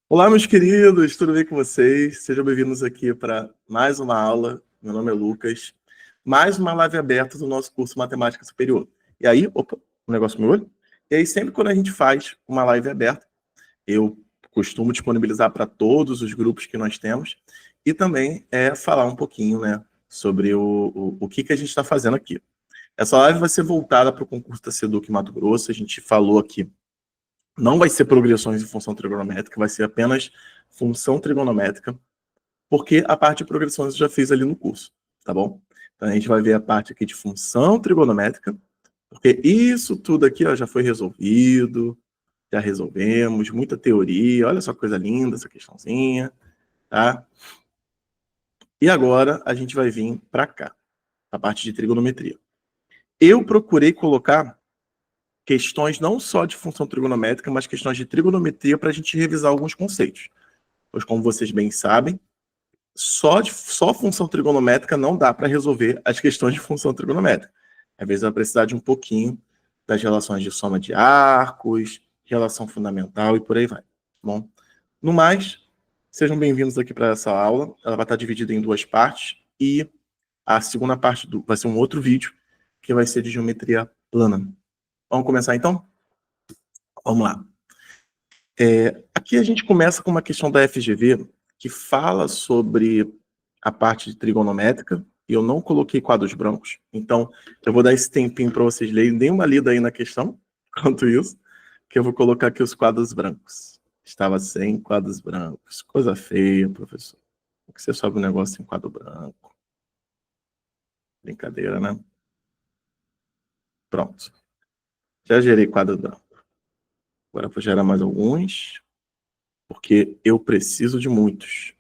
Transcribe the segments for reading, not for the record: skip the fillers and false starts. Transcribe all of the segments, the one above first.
Olá, meus queridos, tudo bem com vocês? Sejam bem-vindos aqui para mais uma aula. Meu nome é Lucas. Mais uma live aberta do nosso curso Matemática Superior. E aí, opa, um negócio no meu olho. E aí, sempre quando a gente faz uma live aberta, eu costumo disponibilizar para todos os grupos que nós temos e também falar um pouquinho, né, sobre o que a gente está fazendo aqui. Essa live vai ser voltada para o concurso da SEDUC Mato Grosso. A gente falou aqui. Não vai ser progressões em função trigonométrica, vai ser apenas função trigonométrica, porque a parte de progressões eu já fiz ali no curso, tá bom? Então a gente vai ver a parte aqui de função trigonométrica, porque isso tudo aqui ó, já foi resolvido, já resolvemos, muita teoria, olha só que coisa linda essa questãozinha, tá? E agora a gente vai vir para cá, a parte de trigonometria. Eu procurei colocar questões não só de função trigonométrica, mas questões de trigonometria para a gente revisar alguns conceitos. Pois, como vocês bem sabem, só função trigonométrica não dá para resolver as questões de função trigonométrica. Às vezes vai precisar de um pouquinho das relações de soma de arcos, relação fundamental e por aí vai. Bom, no mais, sejam bem-vindos aqui para essa aula. Ela vai estar dividida em duas partes e a segunda parte vai ser um outro vídeo que vai ser de geometria plana. Vamos começar então? Vamos lá. Aqui a gente começa com uma questão da FGV que fala sobre a parte de trigonométrica, e eu não coloquei quadros brancos, então eu vou dar esse tempinho para vocês lerem, deem uma lida aí na questão, enquanto isso, que eu vou colocar aqui os quadros brancos. Estava sem quadros brancos. Coisa feia, professor. Por que você sobe um negócio em quadro branco? Brincadeira, né? Pronto. Já gerei quadro branco. Agora vou gerar mais alguns, porque eu preciso de muitos.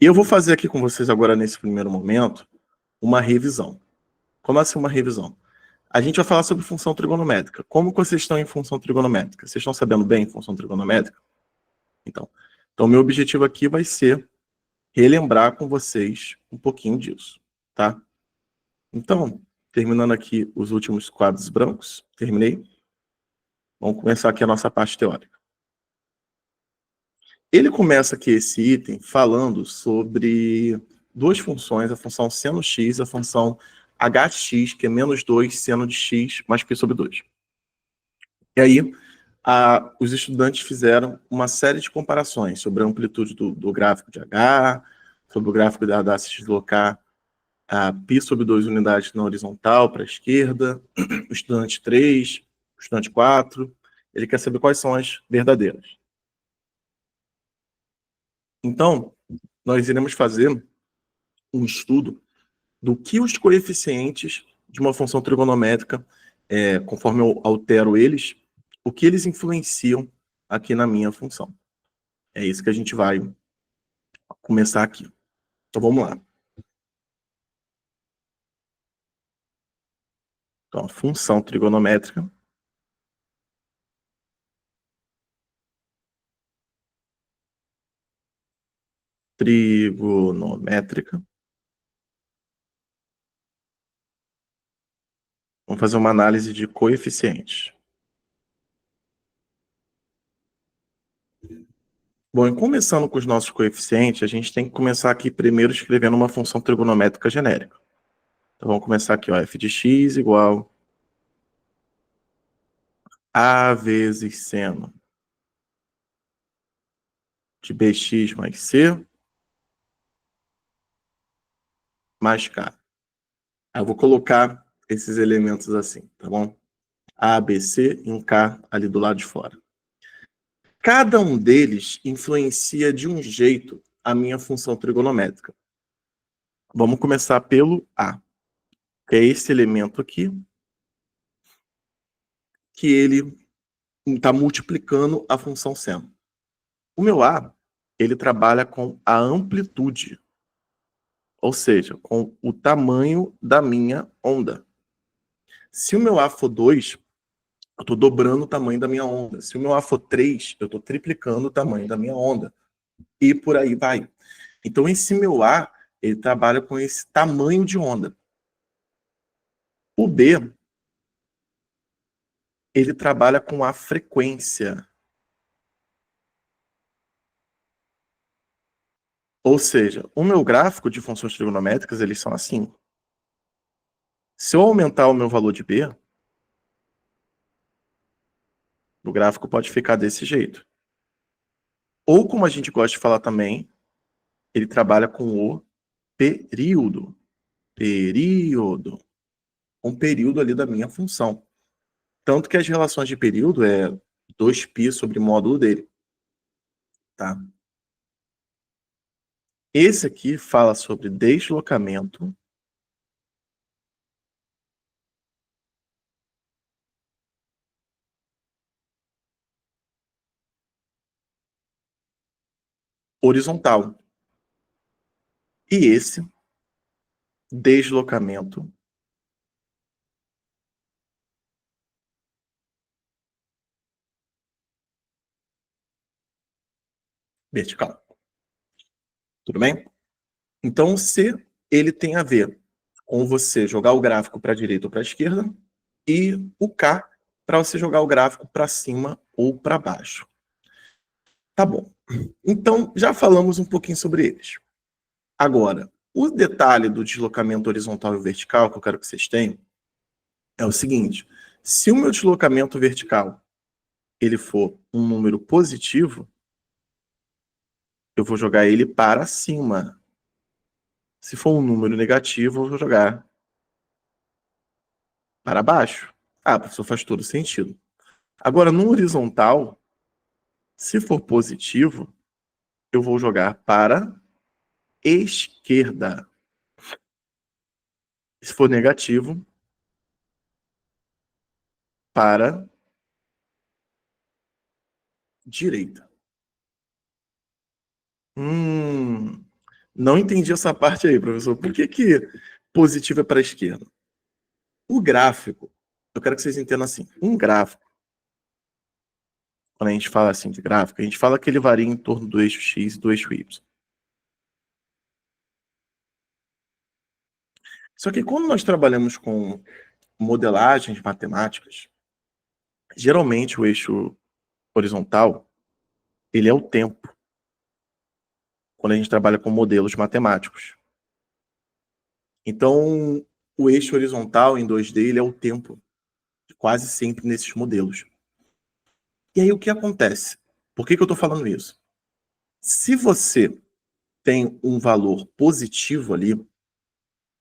E eu vou fazer aqui com vocês agora, nesse primeiro momento, uma revisão. Como assim uma revisão? A gente vai falar sobre função trigonométrica. Como que vocês estão em função trigonométrica? Vocês estão sabendo bem função trigonométrica? Então meu objetivo aqui vai ser relembrar com vocês um pouquinho disso, tá? Então, terminando aqui os últimos quadros brancos, terminei. Vamos começar aqui a nossa parte teórica. Ele começa aqui esse item falando sobre duas funções, a função seno x e a função hx, que é menos 2 seno de x mais π sobre 2. E aí, os estudantes fizeram uma série de comparações sobre a amplitude do gráfico de H, sobre o gráfico da se deslocar a π sobre 2 unidades na horizontal para a esquerda, o estudante 3, o estudante 4. Ele quer saber quais são as verdadeiras. Então, nós iremos fazer um estudo do que os coeficientes de uma função trigonométrica, conforme eu altero eles, o que eles influenciam aqui na minha função. É isso que a gente vai começar aqui. Então, vamos lá. Então, a função trigonométrica Vamos fazer uma análise de coeficientes. Bom, e começando com os nossos coeficientes, a gente tem que começar aqui primeiro escrevendo uma função trigonométrica genérica. Então, vamos começar aqui, ó, f de x igual a vezes seno de bx mais c mais k. Aí eu vou colocar esses elementos assim, tá bom? A, B, C em K ali do lado de fora. Cada um deles influencia de um jeito a minha função trigonométrica. Vamos começar pelo A, que é esse elemento aqui, que ele está multiplicando a função seno. O meu A, ele trabalha com a amplitude, ou seja, com o tamanho da minha onda. Se o meu A for 2, eu estou dobrando o tamanho da minha onda. Se o meu A for 3, eu estou triplicando o tamanho da minha onda. E por aí vai. Então, esse meu A, ele trabalha com esse tamanho de onda. O B, ele trabalha com a frequência. Ou seja, o meu gráfico de funções trigonométricas, eles são assim. Se eu aumentar o meu valor de B, o gráfico pode ficar desse jeito. Ou, como a gente gosta de falar também, ele trabalha com o período. Período. Um período ali da minha função. Tanto que as relações de período é 2π sobre módulo dele. Tá? Esse aqui fala sobre deslocamento horizontal. E esse deslocamento vertical. Tudo bem? Então, se ele tem a ver com você jogar o gráfico para a direita ou para a esquerda, e o K para você jogar o gráfico para cima ou para baixo. Tá bom. Então, já falamos um pouquinho sobre eles. Agora, o detalhe do deslocamento horizontal e vertical que eu quero que vocês tenham é o seguinte: se o meu deslocamento vertical ele for um número positivo, eu vou jogar ele para cima. Se for um número negativo, eu vou jogar para baixo. Ah, professor, faz todo sentido. Agora, no horizontal, se for positivo, eu vou jogar para esquerda. Se for negativo, para direita. Não entendi essa parte aí, professor. Por que positivo é para a esquerda? O gráfico, eu quero que vocês entendam assim, um gráfico, quando a gente fala assim de gráfico, a gente fala que ele varia em torno do eixo X e do eixo Y. Só que quando nós trabalhamos com modelagens matemáticas, geralmente o eixo horizontal, ele é o tempo, quando a gente trabalha com modelos matemáticos. Então, o eixo horizontal em 2D, ele é o tempo, quase sempre nesses modelos. E aí o que acontece? Por que eu estou falando isso? Se você tem um valor positivo ali,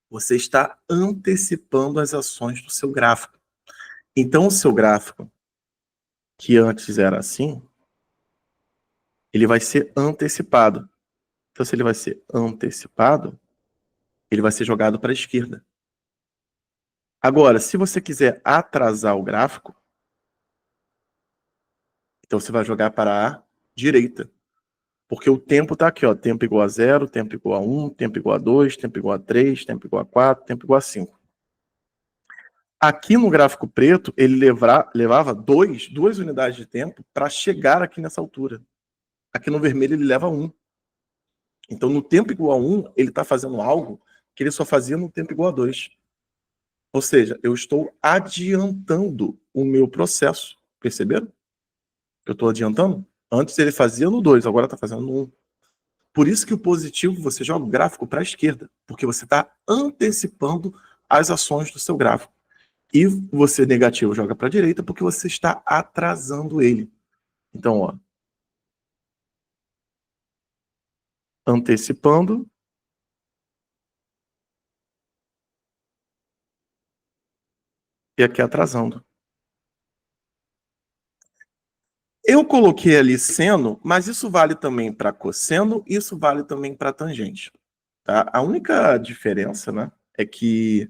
você está antecipando as ações do seu gráfico. Então, o seu gráfico, que antes era assim, ele vai ser antecipado. Então, se ele vai ser antecipado, ele vai ser jogado para a esquerda. Agora, se você quiser atrasar o gráfico, então você vai jogar para a direita. Porque o tempo está aqui, ó, tempo igual a 0, tempo igual a 1, tempo igual a 2, tempo igual a 3, tempo igual a 4, tempo igual a 5. Aqui no gráfico preto, ele levava duas unidades de tempo para chegar aqui nessa altura. Aqui no vermelho ele leva 1. Então, no tempo igual a 1, ele está fazendo algo que ele só fazia no tempo igual a 2. Ou seja, eu estou adiantando o meu processo. Perceberam? Eu estou adiantando? Antes ele fazia no 2, agora está fazendo no 1. Por isso que o positivo, você joga o gráfico para a esquerda, porque você está antecipando as ações do seu gráfico. E você negativo joga para a direita, porque você está atrasando ele. Então, ó, antecipando e aqui atrasando. Eu coloquei ali seno, mas isso vale também para cosseno, isso vale também para tangente. Tá? A única diferença, né, é que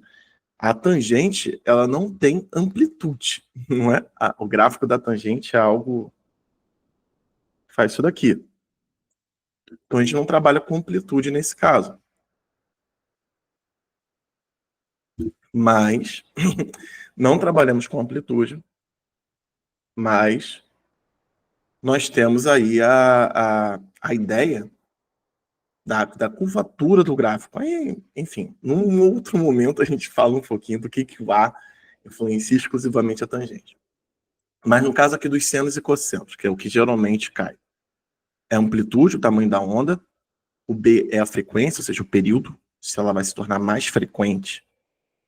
a tangente ela não tem amplitude, não é? O gráfico da tangente é algo que faz isso daqui. Então a gente não trabalha com amplitude nesse caso. Mas não trabalhamos com amplitude, mas nós temos aí a ideia da curvatura do gráfico. Aí, enfim, num outro momento a gente fala um pouquinho do que vai influenciar exclusivamente a tangente. Mas no caso aqui dos senos e cossenos, que é o que geralmente cai, é a amplitude, o tamanho da onda, o B é a frequência, ou seja, o período, se ela vai se tornar mais frequente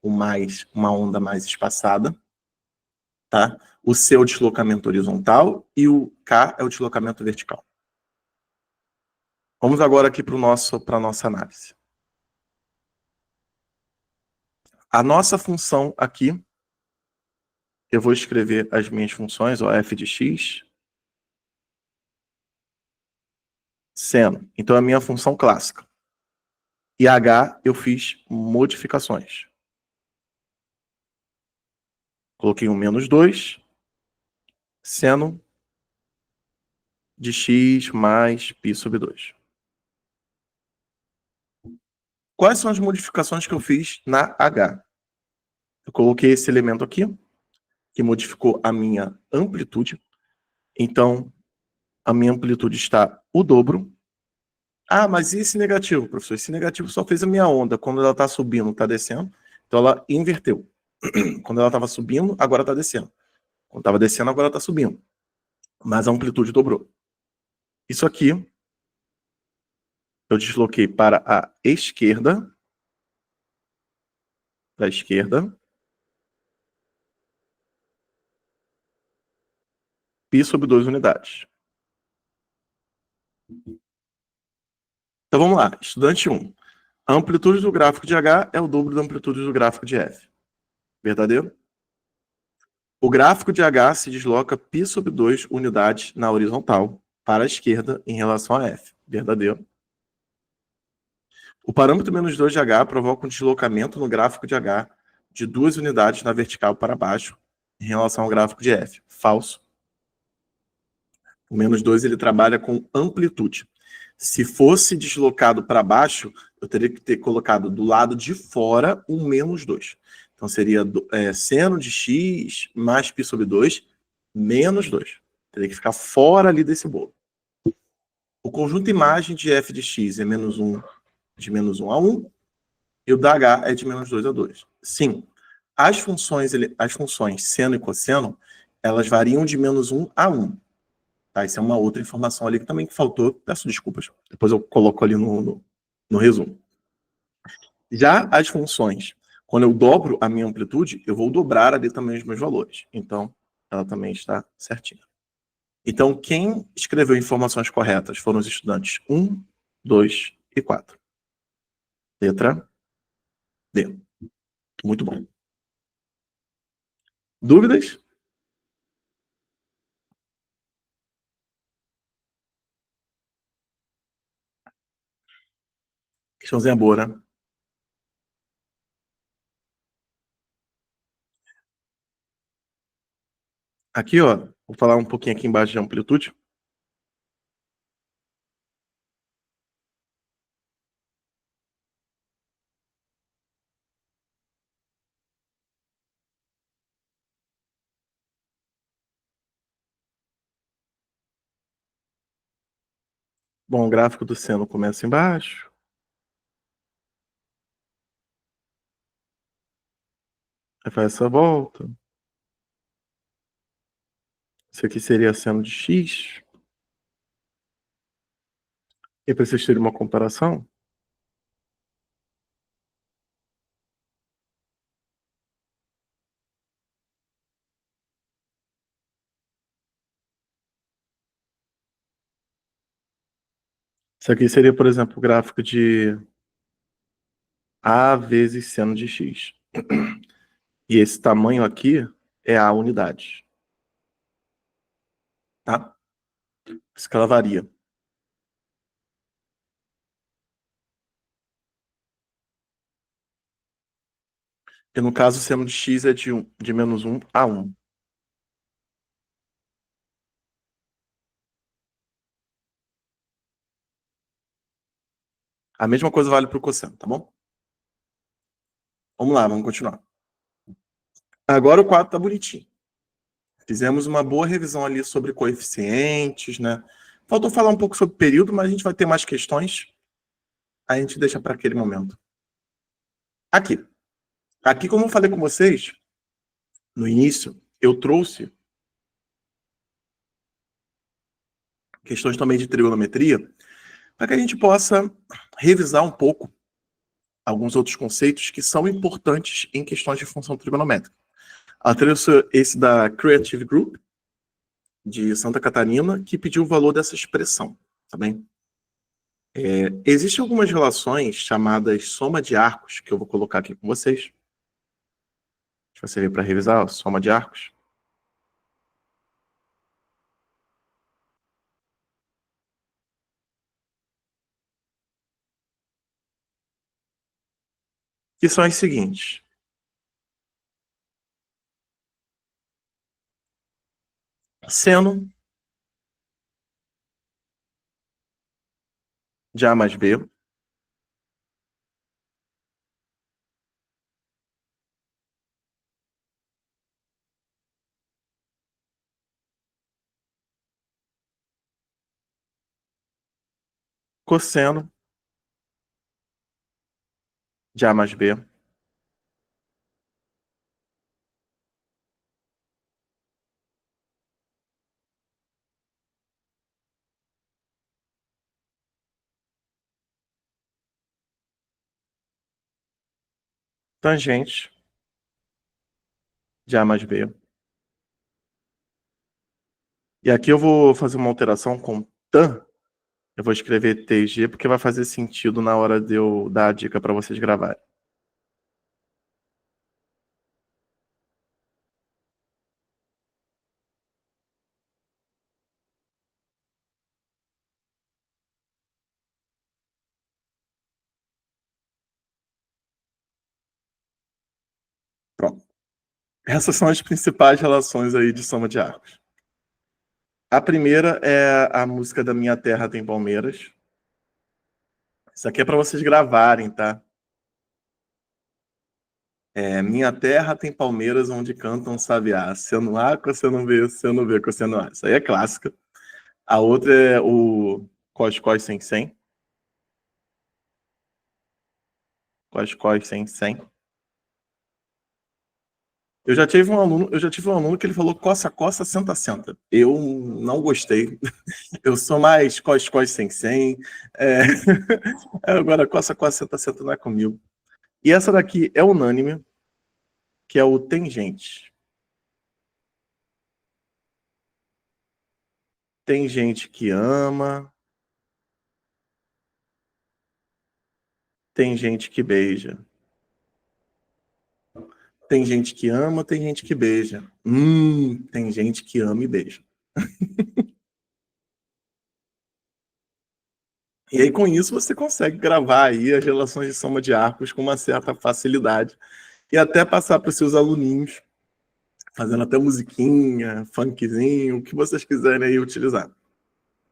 ou mais uma onda mais espaçada, tá? O C é o deslocamento horizontal e o K é o deslocamento vertical. Vamos agora aqui para a nossa análise. A nossa função aqui, eu vou escrever as minhas funções, ó, f de x, seno. Então, é a minha função clássica. E h, eu fiz modificações. Coloquei um menos 2, seno de x mais π sobre 2. Quais são as modificações que eu fiz na h? Eu coloquei esse elemento aqui, que modificou a minha amplitude. Então, a minha amplitude está o dobro. Ah, mas e esse negativo, professor? Esse negativo só fez a minha onda. Quando ela está subindo, está descendo. Então, ela inverteu. Quando ela estava subindo, agora está descendo. Quando estava descendo, agora está subindo. Mas a amplitude dobrou. Isso aqui, eu desloquei para a esquerda. Da esquerda. Π sobre 2 unidades. Então, vamos lá. Estudante 1. A amplitude do gráfico de H é o dobro da amplitude do gráfico de F. Verdadeiro? O gráfico de H se desloca π sobre 2 unidades na horizontal para a esquerda em relação a F. Verdadeiro? O parâmetro menos 2 de H provoca um deslocamento no gráfico de H de 2 unidades na vertical para baixo em relação ao gráfico de F. Falso. O menos 2 ele trabalha com amplitude. Se fosse deslocado para baixo, eu teria que ter colocado do lado de fora um menos 2. Então seria seno de x mais π sobre 2 menos 2. Teria que ficar fora ali desse bolo. O conjunto imagem de f de x é menos 1, de menos 1 a 1, e o da h é de menos 2 a 2. Sim, as funções seno e cosseno, elas variam de menos 1 a 1. Tá? Isso é uma outra informação ali que também faltou. Peço desculpas. Depois eu coloco ali no resumo. Já as funções, quando eu dobro a minha amplitude, eu vou dobrar ali também os meus valores. Então, ela também está certinha. Então, quem escreveu informações corretas foram os estudantes 1, 2 e 4. Letra D. Muito bom. Dúvidas? Questãozinha boa, né? Aqui, ó, vou falar um pouquinho aqui embaixo de amplitude. Bom, o gráfico do seno começa embaixo. Aí faz essa volta. Isso aqui seria seno de x. E para vocês terem uma comparação, isso aqui seria, por exemplo, o gráfico de A vezes seno de x. E esse tamanho aqui é a unidade. Tá? Por isso que ela varia. E no caso, o seno de x é de menos 1 a 1. A mesma coisa vale para o cosseno, tá bom? Vamos lá, vamos continuar. Agora o quadro tá bonitinho. Fizemos uma boa revisão ali sobre coeficientes, né? Faltou falar um pouco sobre período, mas a gente vai ter mais questões. A gente deixa para aquele momento. Aqui. Aqui, como eu falei com vocês, no início, eu trouxe questões também de trigonometria, para que a gente possa revisar um pouco alguns outros conceitos que são importantes em questões de função trigonométrica. Ela trouxe esse da Creative Group, de Santa Catarina, que pediu o valor dessa expressão, tá bem? Existem algumas relações chamadas soma de arcos, que eu vou colocar aqui com vocês. Deixa você ver para revisar, soma de arcos. Que são as seguintes. Seno de A mais B cosseno de A mais B tangente de A mais B. E aqui eu vou fazer uma alteração com tan. Eu vou escrever TG porque vai fazer sentido na hora de eu dar a dica para vocês gravarem. Pronto. Essas são as principais relações aí de soma de arcos. A primeira é a música da Minha Terra Tem Palmeiras. Isso aqui é para vocês gravarem, tá? Minha terra tem palmeiras onde cantam sabiá. Seno A, cosseno B, seno B, cosseno A. Isso aí é clássica. A outra é o Cos, Cos, Sem, Sem. Cos, Cos, Sem, Sem. Eu já tive um aluno que ele falou coça, coça, senta, senta. Eu não gostei. Eu sou mais cos, cos, sem, sem. É... Agora, coça, coça, senta, senta não é comigo. E essa daqui é unânime, que é o tangente. Tem gente que ama, tem gente que beija. Tem gente que ama, tem gente que beija. Tem gente que ama e beija. E aí, com isso, você consegue gravar aí as relações de soma de arcos com uma certa facilidade. E até passar para os seus aluninhos, fazendo até musiquinha, funkzinho, o que vocês quiserem aí utilizar.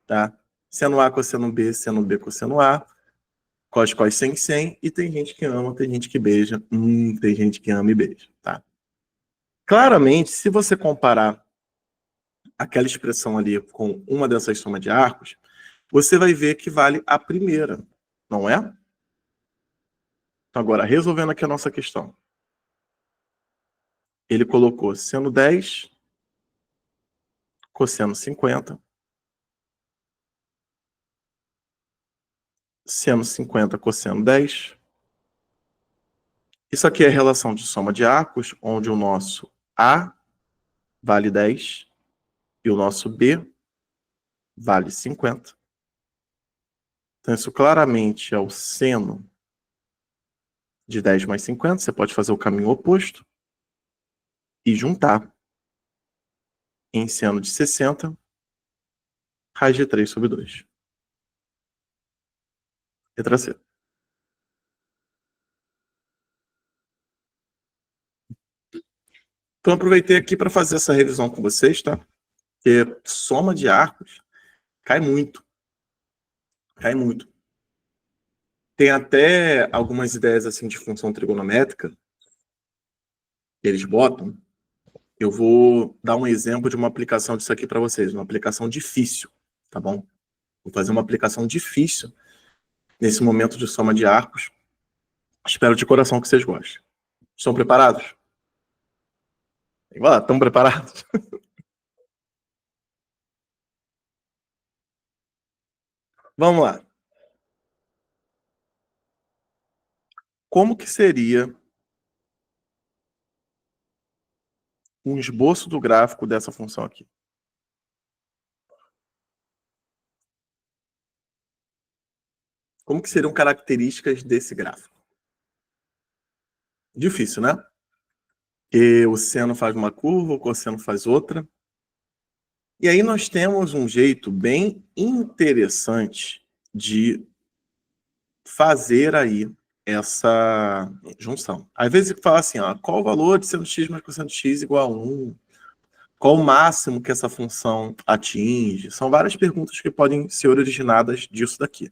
Tá? Seno A, cosseno B, seno B, cosseno A. Cos, cos, sem, sem. E tem gente que ama, tem gente que beija. Tem gente que ama e beija. Tá? Claramente, se você comparar aquela expressão ali com uma dessas somas de arcos, você vai ver que vale a primeira, não é? Então, agora, resolvendo aqui a nossa questão. Ele colocou seno 10, cosseno 50, seno 50, cosseno 10. Isso aqui é a relação de soma de arcos, onde o nosso A vale 10 e o nosso B vale 50. Então, isso claramente é o seno de 10 mais 50. Você pode fazer o caminho oposto e juntar em seno de 60, raiz de 3 sobre 2. Letra C. Então, aproveitei aqui para fazer essa revisão com vocês, tá? Porque soma de arcos cai muito. Cai muito. Tem até algumas ideias assim de função trigonométrica que eles botam. Eu vou dar um exemplo de uma aplicação disso aqui para vocês, uma aplicação difícil, tá bom? Vou fazer uma aplicação difícil nesse momento de soma de arcos. Espero de coração que vocês gostem. Estão preparados? Vai lá, estão preparados? Vamos lá. como que seria um esboço do gráfico dessa função aqui? Como que seriam características desse gráfico? Difícil, né? Porque o seno faz uma curva, o cosseno faz outra. E aí nós temos um jeito bem interessante de fazer aí essa junção. Às vezes fala assim, ó, qual o valor de seno x mais cosseno x igual a 1? Qual o máximo que essa função atinge? São várias perguntas que podem ser originadas disso daqui.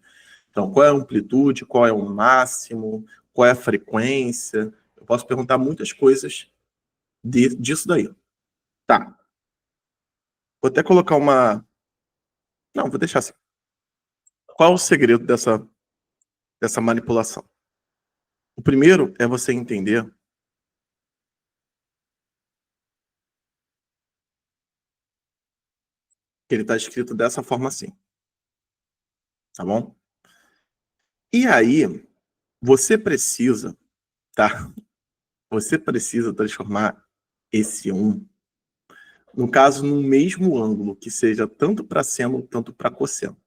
Então, qual é a amplitude, qual é o máximo, qual é a frequência? Eu posso perguntar muitas coisas disso daí. Tá. Vou até colocar uma... Não, vou deixar assim. Qual o segredo dessa manipulação? O primeiro é você entender que ele está escrito dessa forma assim. Tá bom? E aí, você precisa, tá? Você precisa transformar esse 1, no caso, no mesmo ângulo, que seja tanto para seno, tanto para cosseno.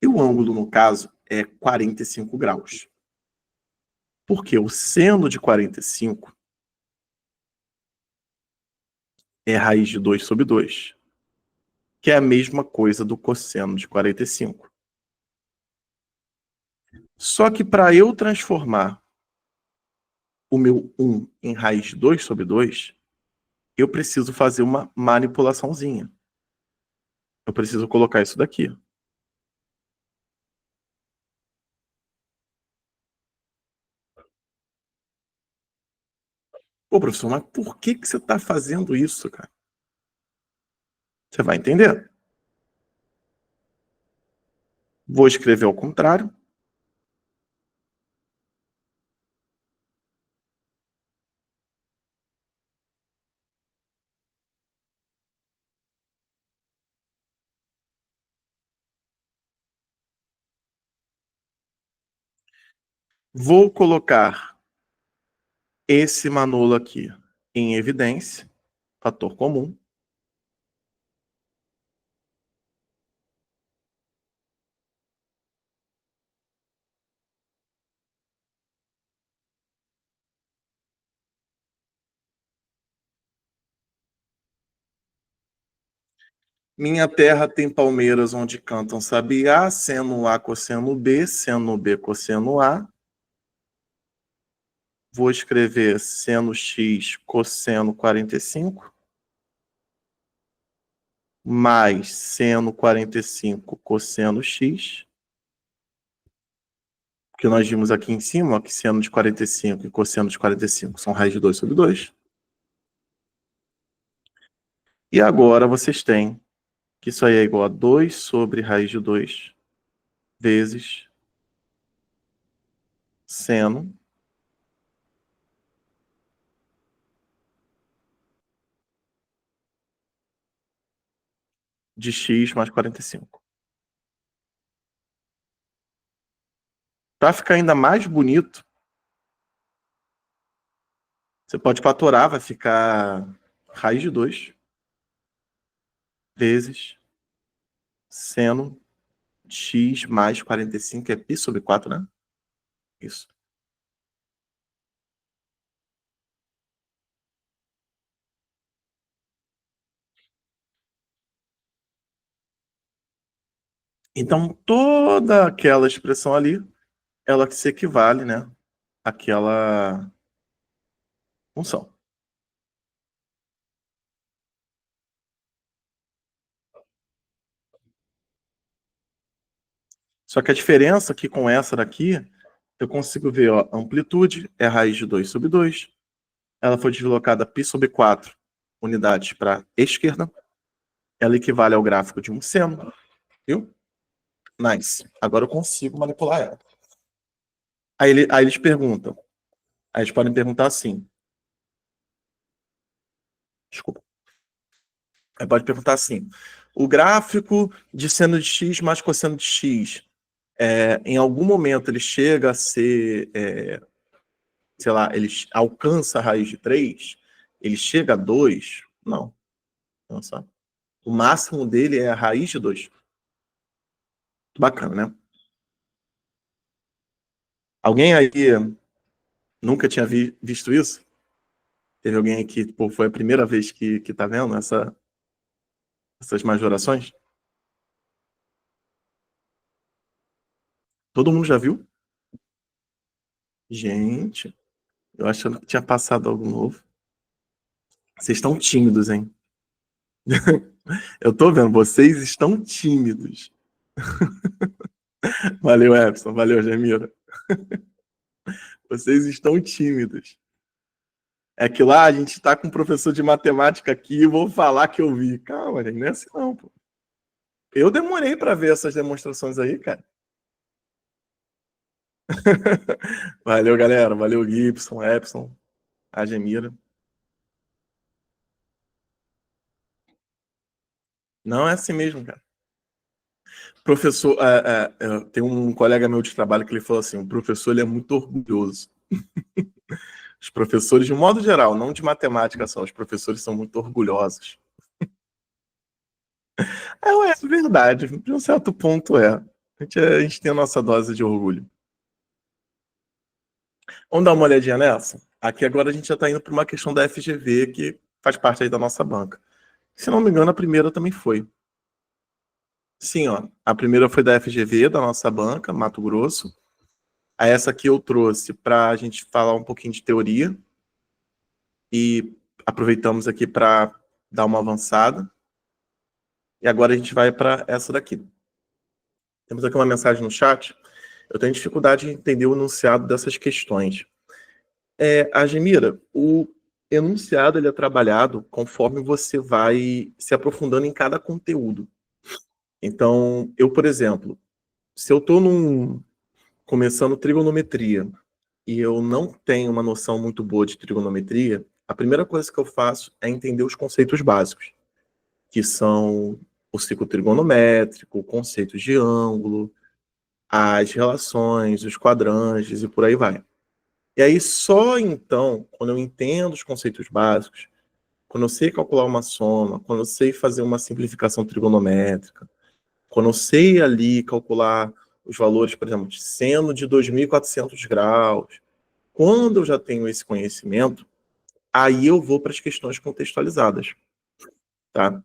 E o ângulo, no caso, é 45 graus. Porque o seno de 45 é raiz de 2 sobre 2, que é a mesma coisa do cosseno de 45. Só que para eu transformar o meu 1 em raiz de 2 sobre 2, eu preciso fazer uma manipulaçãozinha. Eu preciso colocar isso daqui. Pô, professor, mas por que você está fazendo isso, cara? Você vai entender. Vou escrever ao contrário. Vou colocar esse Manolo aqui em evidência, fator comum. Minha terra tem palmeiras onde cantam sabiá, seno A, cosseno B, seno B, cosseno A. Vou escrever seno x, cosseno 45, mais seno 45, cosseno x. Que nós vimos aqui em cima, ó, que seno de 45 e cosseno de 45 são raiz de 2 sobre 2. E agora vocês têm que isso aí é igual a 2 sobre raiz de 2 vezes seno de x mais 45. Para ficar ainda mais bonito, você pode fatorar, vai ficar raiz de 2 vezes seno de x mais 45, que é π sobre 4, né? Isso. Então, toda aquela expressão ali, ela se equivale, né, àquela função. Só que a diferença aqui com essa daqui, eu consigo ver, ó, a amplitude é raiz de 2 sobre 2. Ela foi deslocada π sobre 4 unidades para a esquerda. Ela equivale ao gráfico de um seno. Viu? Nice. Agora eu consigo manipular ela. Aí eles perguntam. Aí eles podem perguntar assim. Desculpa. Aí pode perguntar assim. O gráfico de seno de x mais cosseno de x, em algum momento ele chega a ser sei lá, ele alcança a raiz de 3, ele chega a 2, não. Não sabe? O máximo dele é a raiz de 2. Bacana, né? Alguém aí nunca tinha visto isso? Teve alguém aí que pô, foi a primeira vez que tá vendo essas majorações? Todo mundo já viu? Gente, eu achando que tinha passado algo novo. Vocês estão tímidos, hein? Eu tô vendo, vocês estão tímidos. Valeu, Epson. Valeu, Jamila. Vocês estão tímidos. É que lá a gente tá com um professor de matemática aqui e vou falar que eu vi. Calma, gente, não é assim não, pô. Eu demorei para ver essas demonstrações aí, cara. Valeu, galera. Valeu, Gibson, Epson, Agemira. Não é assim mesmo, cara. Professor, tem um colega meu de trabalho que ele falou assim: o professor ele é muito orgulhoso. Os professores, de um modo geral, não de matemática só, os professores são muito orgulhosos. É verdade, de um certo ponto é. A gente tem a nossa dose de orgulho. Vamos dar uma olhadinha nessa? Aqui agora a gente já está indo para uma questão da FGV, que faz parte aí da nossa banca. Se não me engano, a primeira também foi. Sim, ó. A primeira foi da FGV, da nossa banca, Mato Grosso. Aí essa aqui eu trouxe para a gente falar um pouquinho de teoria. E aproveitamos aqui para dar uma avançada. E agora a gente vai para essa daqui. Temos aqui uma mensagem no chat. Eu tenho dificuldade de entender o enunciado dessas questões. Agemira, o enunciado ele é trabalhado conforme você vai se aprofundando em cada conteúdo. Então, eu, por exemplo, se eu estou começando trigonometria e eu não tenho uma noção muito boa de trigonometria, a primeira coisa que eu faço é entender os conceitos básicos, que são o ciclo trigonométrico, conceitos de ângulo, as relações, os quadrantes e por aí vai. E aí, só então, quando eu entendo os conceitos básicos, quando eu sei calcular uma soma, quando eu sei fazer uma simplificação trigonométrica, quando eu sei ali calcular os valores, por exemplo, de seno de 2.400 graus, quando eu já tenho esse conhecimento, aí eu vou para as questões contextualizadas, tá?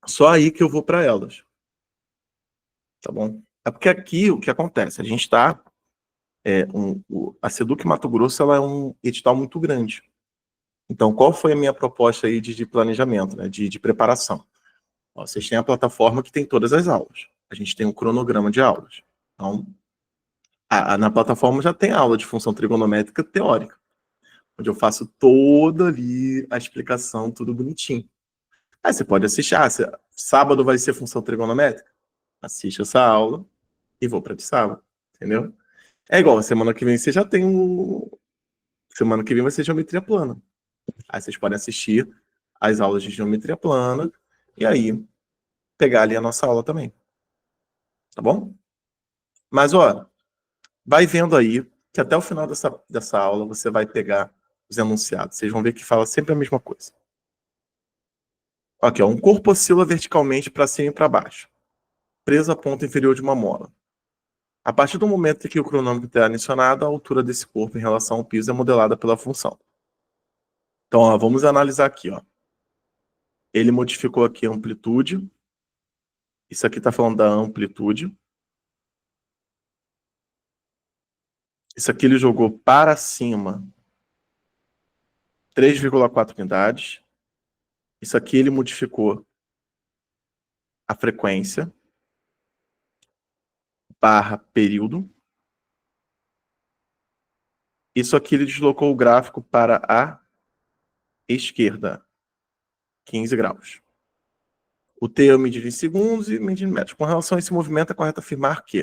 Só aí que eu vou para elas, tá bom? É porque aqui o que acontece? A gente está... a Seduc Mato Grosso ela é um edital muito grande. Então, qual foi a minha proposta aí de planejamento, né, de preparação? Ó, vocês têm a plataforma que tem todas as aulas. A gente tem um cronograma de aulas. Então, na plataforma já tem aula de função trigonométrica teórica, onde eu faço toda ali a explicação, tudo bonitinho. Aí você pode assistir. Sábado vai ser função trigonométrica? Assiste essa aula e vou para de sábado, entendeu? É igual, semana que vem você já tem Semana que vem vai ser geometria plana. Aí vocês podem assistir as aulas de geometria plana e aí pegar ali a nossa aula também. Tá bom? Mas, ó, vai vendo aí que até o final dessa aula você vai pegar os enunciados. Vocês vão ver que fala sempre a mesma coisa. Aqui, ó, um corpo oscila verticalmente para cima e para baixo, preso à ponta inferior de uma mola. A partir do momento em que o cronômetro é adicionado, a altura desse corpo em relação ao piso é modelada pela função. Então, ó, vamos analisar aqui. Ó. Ele modificou aqui a amplitude. Isso aqui está falando da amplitude. Isso aqui ele jogou para cima 3,4 unidades. Isso aqui ele modificou a frequência barra período. Isso aqui ele deslocou o gráfico para a esquerda, 15 graus. O T eu medi em segundos e medi em metros. Com relação a esse movimento, é correto afirmar que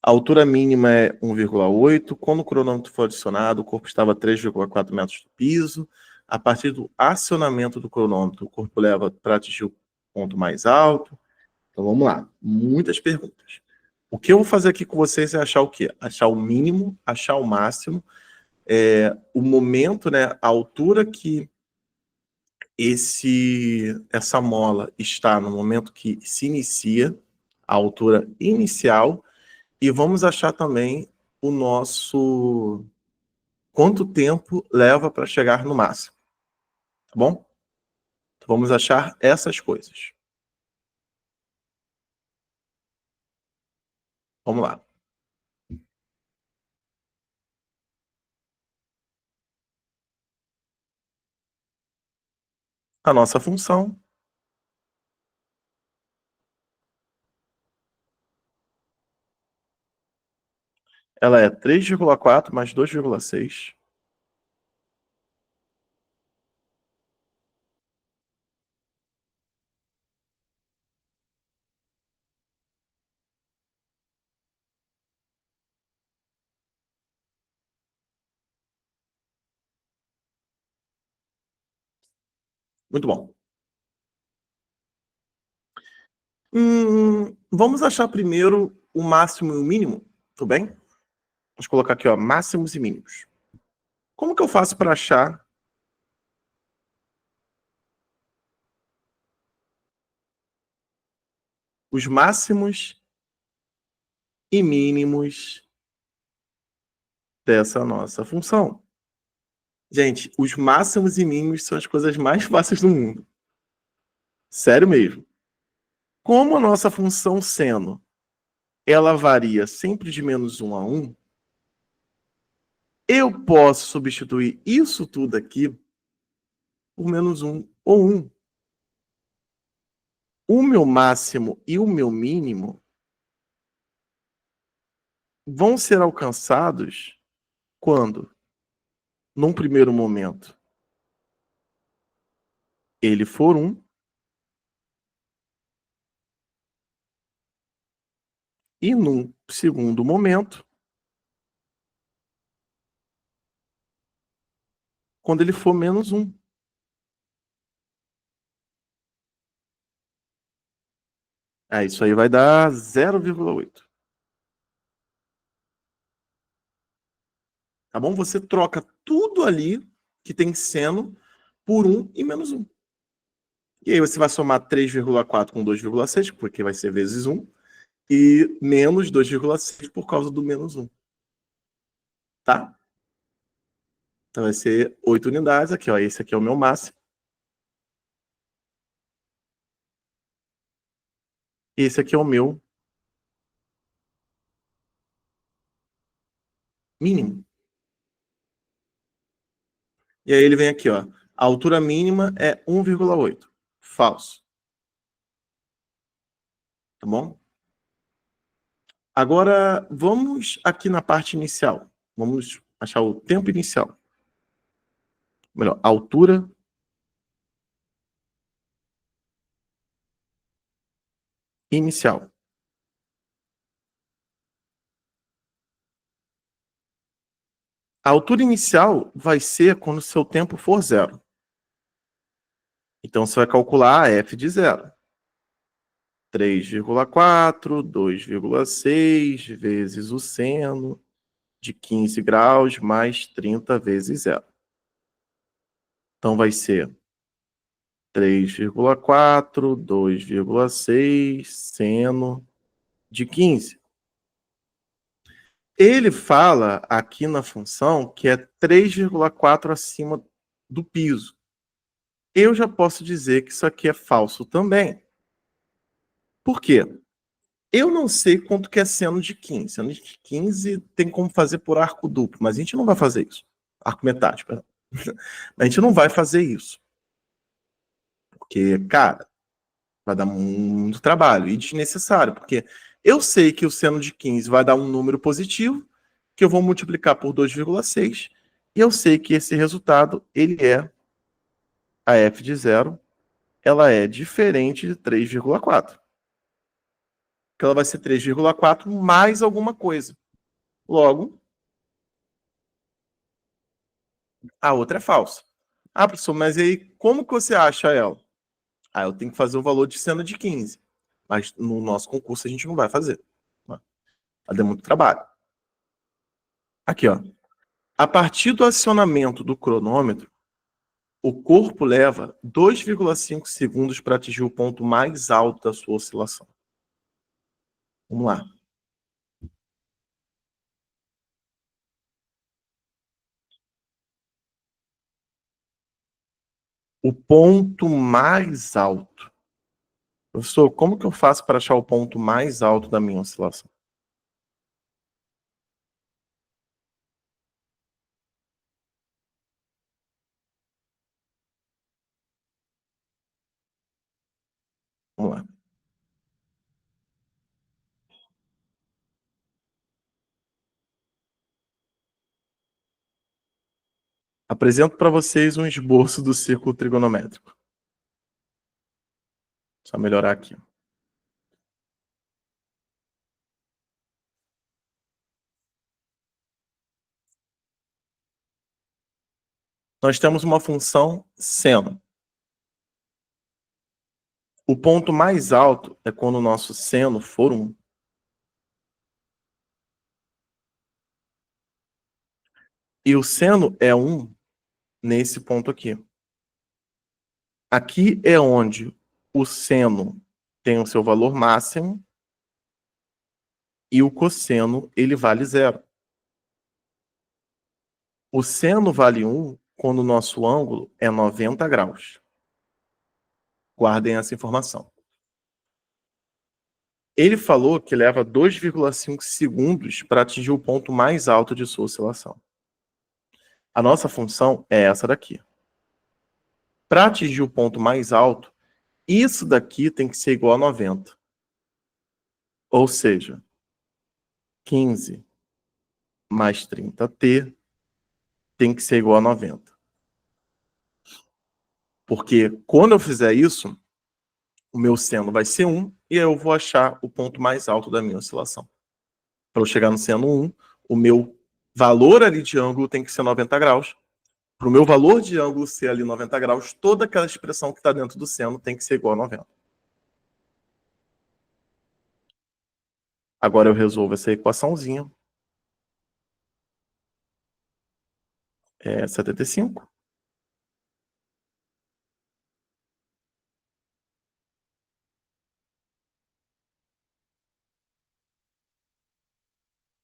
a altura mínima é 1,8. Quando o cronômetro foi adicionado, o corpo estava a 3,4 metros do piso. A partir do acionamento do cronômetro, o corpo leva para atingir o ponto mais alto. Então vamos lá. Muitas perguntas. O que eu vou fazer aqui com vocês é achar o quê? Achar o mínimo, achar o máximo, o momento, né, a altura que essa mola está no momento que se inicia, a altura inicial, e vamos achar também o nosso quanto tempo leva para chegar no máximo, tá bom? Então, vamos achar essas coisas. Vamos lá. A nossa função ela é 3,4 mais 2,6. Muito bom. Vamos achar primeiro o máximo e o mínimo, tudo bem? Vamos colocar aqui, ó, máximos e mínimos. Como que eu faço para achar os máximos e mínimos dessa nossa função? Gente, os máximos e mínimos são as coisas mais fáceis do mundo. Sério mesmo. Como a nossa função seno, ela varia sempre de -1 a 1, eu posso substituir isso tudo aqui por -1 ou 1. O meu máximo e o meu mínimo vão ser alcançados quando, num primeiro momento, ele for 1, e num segundo momento, quando ele for -1. Isso aí vai dar 0,8. Tá bom? Você troca tudo ali que tem seno por 1 e -1. E aí você vai somar 3,4 com 2,6, porque vai ser vezes 1, e menos 2,6 por causa do -1. Tá? Então vai ser 8 unidades aqui, ó. Esse aqui é o meu máximo. Esse aqui é o meu mínimo. E aí ele vem aqui, ó. A altura mínima é 1,8. Falso. Tá bom? Agora, vamos aqui na parte inicial. Vamos achar o tempo inicial. Melhor, altura inicial. A altura inicial vai ser quando o seu tempo for 0. Então, você vai calcular a f de 0. 3,4, 2,6 vezes o seno de 15 graus mais 30 vezes 0. Então, vai ser 3,4, 2,6 seno de 15. Ele fala aqui na função que é 3,4 acima do piso. Eu já posso dizer que isso aqui é falso também. Por quê? Eu não sei quanto que é seno de 15. Seno de 15 tem como fazer por arco duplo, mas a gente não vai fazer isso. Arco metático, perdão. A gente não vai fazer isso. Porque, cara, vai dar muito trabalho e desnecessário. Porque eu sei que o seno de 15 vai dar um número positivo, que eu vou multiplicar por 2,6, e eu sei que esse resultado, ele é a f de 0, ela é diferente de 3,4. Que ela vai ser 3,4 mais alguma coisa. Logo, a outra é falsa. Ah, professor, mas aí como que você acha ela? Eu tenho que fazer o valor de seno de 15. Mas no nosso concurso a gente não vai fazer. Vai dar muito trabalho. Aqui, ó. A partir do acionamento do cronômetro, o corpo leva 2,5 segundos para atingir o ponto mais alto da sua oscilação. Vamos lá. O ponto mais alto. Professor, como que eu faço para achar o ponto mais alto da minha oscilação? Vamos lá. Apresento para vocês um esboço do círculo trigonométrico. Só melhorar aqui. Nós temos uma função seno. O ponto mais alto é quando o nosso seno for 1. E o seno é 1 nesse ponto aqui. Aqui é onde o seno tem o seu valor máximo e o cosseno ele vale 0. O seno vale 1 quando o nosso ângulo é 90 graus. Guardem essa informação. Ele falou que leva 2,5 segundos para atingir o ponto mais alto de sua oscilação. A nossa função é essa daqui. Para atingir o ponto mais alto, isso daqui tem que ser igual a 90. Ou seja, 15 mais 30t tem que ser igual a 90. Porque quando eu fizer isso, o meu seno vai ser 1 e eu vou achar o ponto mais alto da minha oscilação. Para eu chegar no seno 1, o meu valor ali de ângulo tem que ser 90 graus. Para o meu valor de ângulo ser ali 90 graus, toda aquela expressão que está dentro do seno tem que ser igual a 90. Agora eu resolvo essa equaçãozinha. É 75.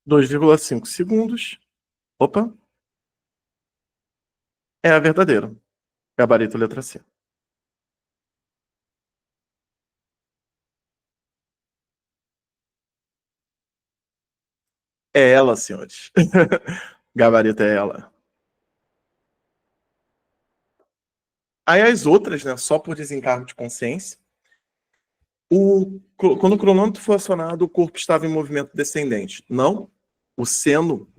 (2,5 segundos). Opa. É a verdadeira. Gabarito letra C. É ela, senhores. Gabarito é ela. Aí as outras, né, só por desencargo de consciência. Quando o cronômetro foi acionado, o corpo estava em movimento descendente. Não. O seno,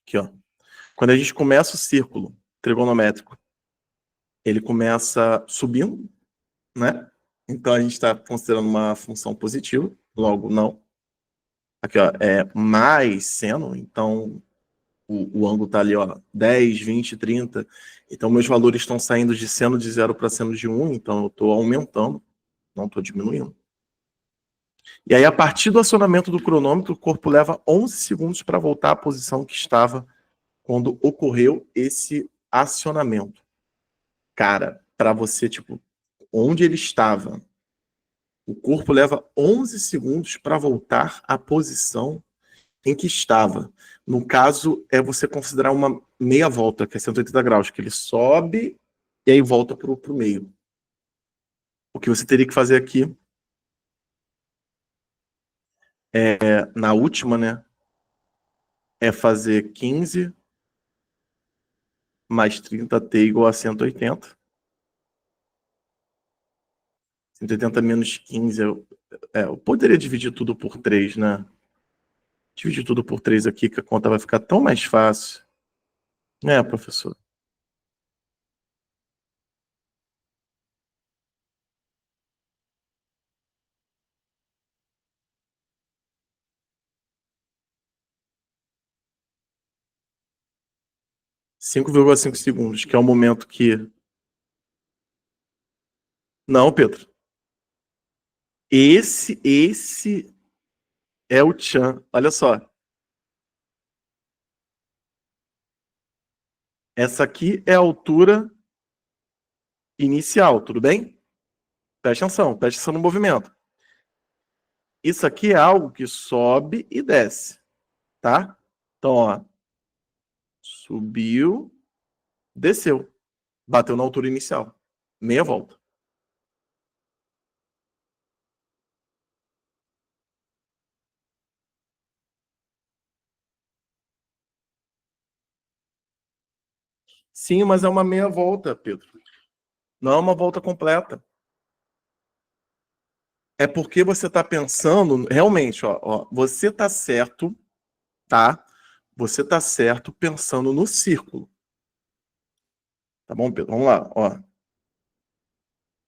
aqui, ó. Quando a gente começa o círculo trigonométrico, ele começa subindo, né? Então a gente está considerando uma função positiva, logo não. Aqui, ó, é mais seno, então o ângulo está ali, ó, 10, 20, 30. Então meus valores estão saindo de seno de 0 para seno de 1, então eu estou aumentando, não estou diminuindo. E aí, a partir do acionamento do cronômetro, o corpo leva 11 segundos para voltar à posição que estava quando ocorreu esse acionamento. Cara, para você, tipo, onde ele estava, o corpo leva 11 segundos para voltar à posição em que estava. No caso, é você considerar uma meia volta, que é 180 graus, que ele sobe e aí volta para o meio. O que você teria que fazer aqui na última, né, é fazer 15 mais 30t igual a 180. 180 menos 15, eu poderia dividir tudo por 3, né? Dividir tudo por 3 aqui, que a conta vai ficar tão mais fácil. Né, professor? 5,5 segundos, que é o momento que... Não, Pedro. Esse É o tchan. Olha só. Essa aqui é a altura inicial, tudo bem? Preste atenção no movimento. Isso aqui é algo que sobe e desce, tá? Então, ó, subiu, desceu, bateu na altura inicial, meia volta. Sim, mas é uma meia volta, Pedro. Não é uma volta completa. É porque você está pensando, realmente, você está certo, tá? Você está certo pensando no círculo. Tá bom, Pedro? Vamos lá, ó.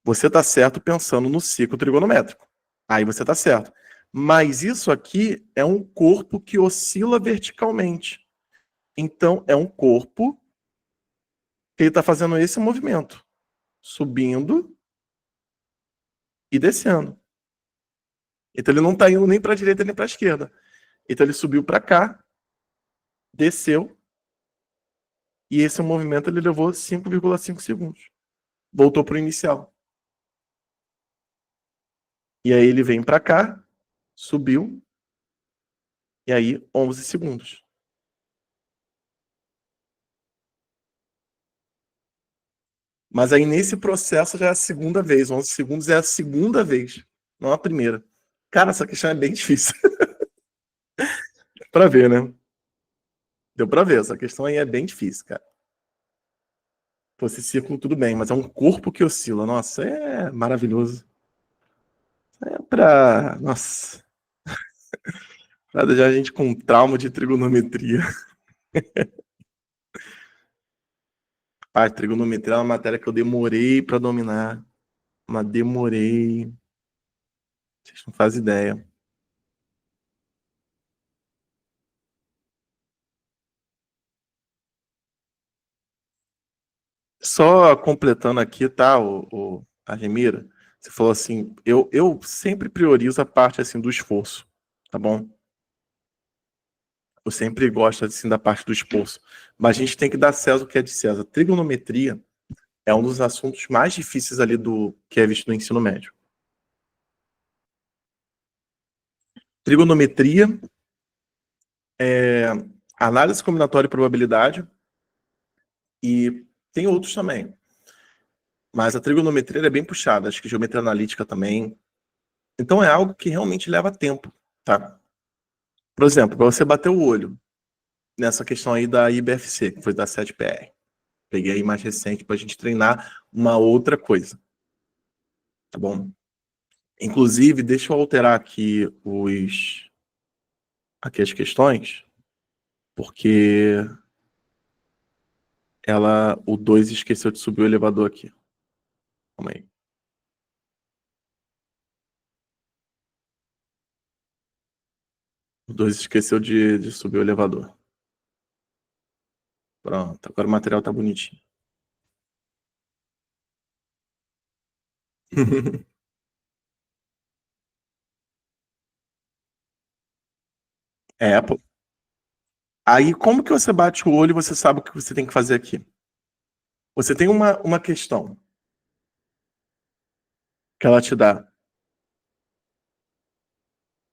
Você está certo pensando no ciclo trigonométrico. Aí você está certo. Mas isso aqui é um corpo que oscila verticalmente. Então, é um corpo que ele está fazendo esse movimento, subindo e descendo. Então, ele não está indo nem para a direita nem para a esquerda. Então, ele subiu para cá, desceu, e esse movimento ele levou 5,5 segundos. Voltou para o inicial. E aí ele vem para cá, subiu, e aí 11 segundos. Mas aí nesse processo já é a segunda vez. 11 segundos é a segunda vez, não a primeira. Cara, essa questão é bem difícil. Pra ver, né? Deu pra ver. Essa questão aí é bem difícil, cara. Fosse círculo, tudo bem, mas é um corpo que oscila. Nossa, é maravilhoso. É pra. Nossa. Pra deixar a gente com trauma de trigonometria. Ah, trigonometria é uma matéria que eu demorei pra dominar. Mas demorei. Vocês não fazem ideia. Só completando aqui, tá, o Argemira? Você falou assim, eu sempre priorizo a parte assim do esforço, tá bom? Eu sempre gosto assim da parte do esforço, mas a gente tem que dar César o que é de César. Trigonometria é um dos assuntos mais difíceis ali do que é visto no ensino médio. Trigonometria, é, análise combinatória e probabilidade e tem outros também. Mas a trigonometria é bem puxada, acho que geometria analítica também. Então é algo que realmente leva tempo, tá? Por exemplo, para você bater o olho nessa questão aí da IBFC, que foi da 7PR. Peguei aí mais recente para a gente treinar uma outra coisa, tá bom? Inclusive, deixa eu alterar aqui as questões, porque o 2 esqueceu de subir o elevador aqui. Calma aí. O 2 esqueceu de subir o elevador. Pronto, agora o material tá bonitinho. É, pô. Aí, como que você bate o olho e você sabe o que você tem que fazer aqui? Você tem uma questão que ela te dá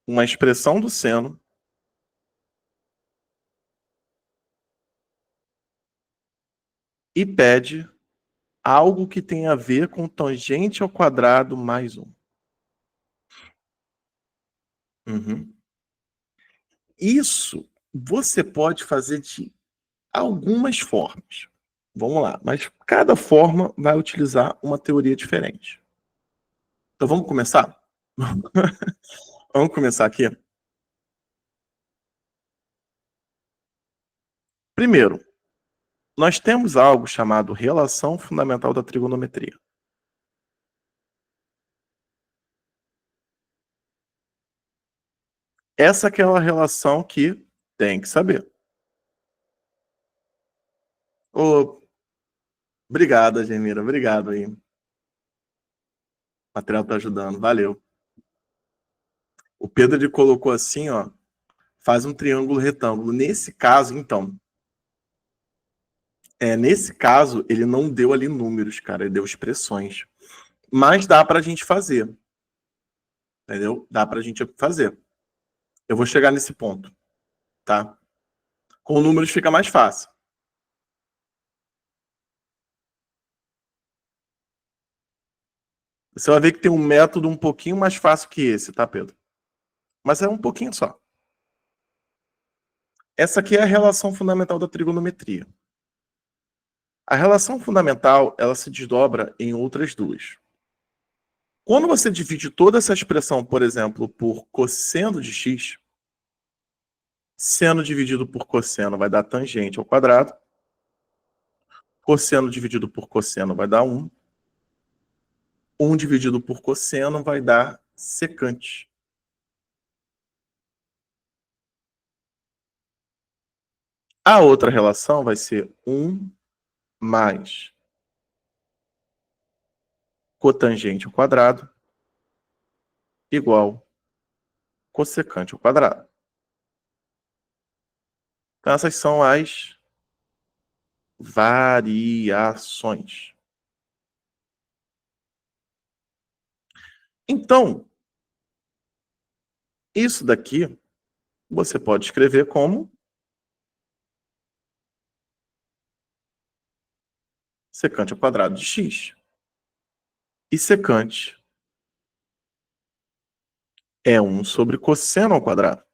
uma expressão do seno e pede algo que tenha a ver com tangente ao quadrado mais um. Uhum. Isso você pode fazer de algumas formas. Vamos lá, mas cada forma vai utilizar uma teoria diferente. Então vamos começar? Vamos começar aqui. Primeiro, nós temos algo chamado relação fundamental da trigonometria. Essa é aquela relação que tem que saber. Ô, obrigado, Gemira. Obrigado aí. O material tá ajudando. Valeu. O Pedro ele colocou assim, ó, faz um triângulo retângulo. Nesse caso, então, nesse caso, ele não deu ali números, cara, ele deu expressões. Mas dá pra gente fazer, entendeu? Dá pra gente fazer. Eu vou chegar nesse ponto, tá? Com números fica mais fácil. Você vai ver que tem um método um pouquinho mais fácil que esse, tá, Pedro? Mas é um pouquinho só. Essa aqui é a relação fundamental da trigonometria. A relação fundamental, ela se desdobra em outras duas. Quando você divide toda essa expressão, por exemplo, por cosseno de x, seno dividido por cosseno vai dar tangente ao quadrado, cosseno dividido por cosseno vai dar 1, 1 dividido por cosseno vai dar secante. A outra relação vai ser 1 mais cotangente ao quadrado igual cossecante ao quadrado. Então, essas são as variações. Então, isso daqui você pode escrever como secante ao quadrado de x. E secante é 1 sobre cosseno ao quadrado.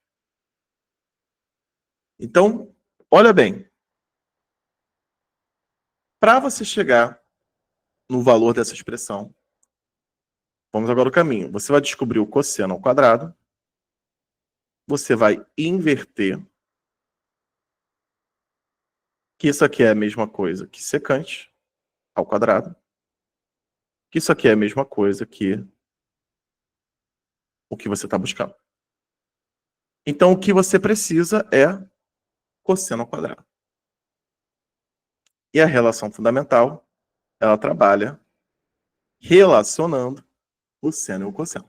Então, olha bem, para você chegar no valor dessa expressão, vamos agora ao caminho. Você vai descobrir o cosseno ao quadrado, você vai inverter, que isso aqui é a mesma coisa que secante ao quadrado, que isso aqui é a mesma coisa que o que você está buscando. Então, o que você precisa é cosseno ao quadrado. E a relação fundamental, ela trabalha relacionando o seno e o cosseno.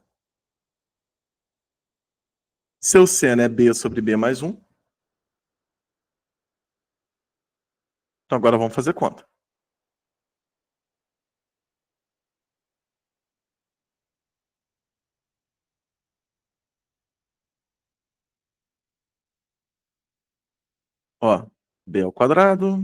Seu seno é b sobre b mais 1. Então, agora vamos fazer conta. Ó, b ao quadrado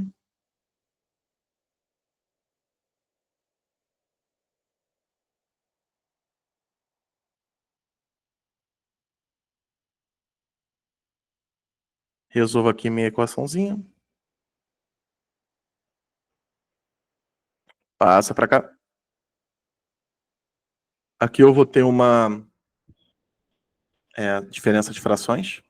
resolvo aqui minha equaçãozinha. Passa para cá. Aqui eu vou ter uma diferença de frações.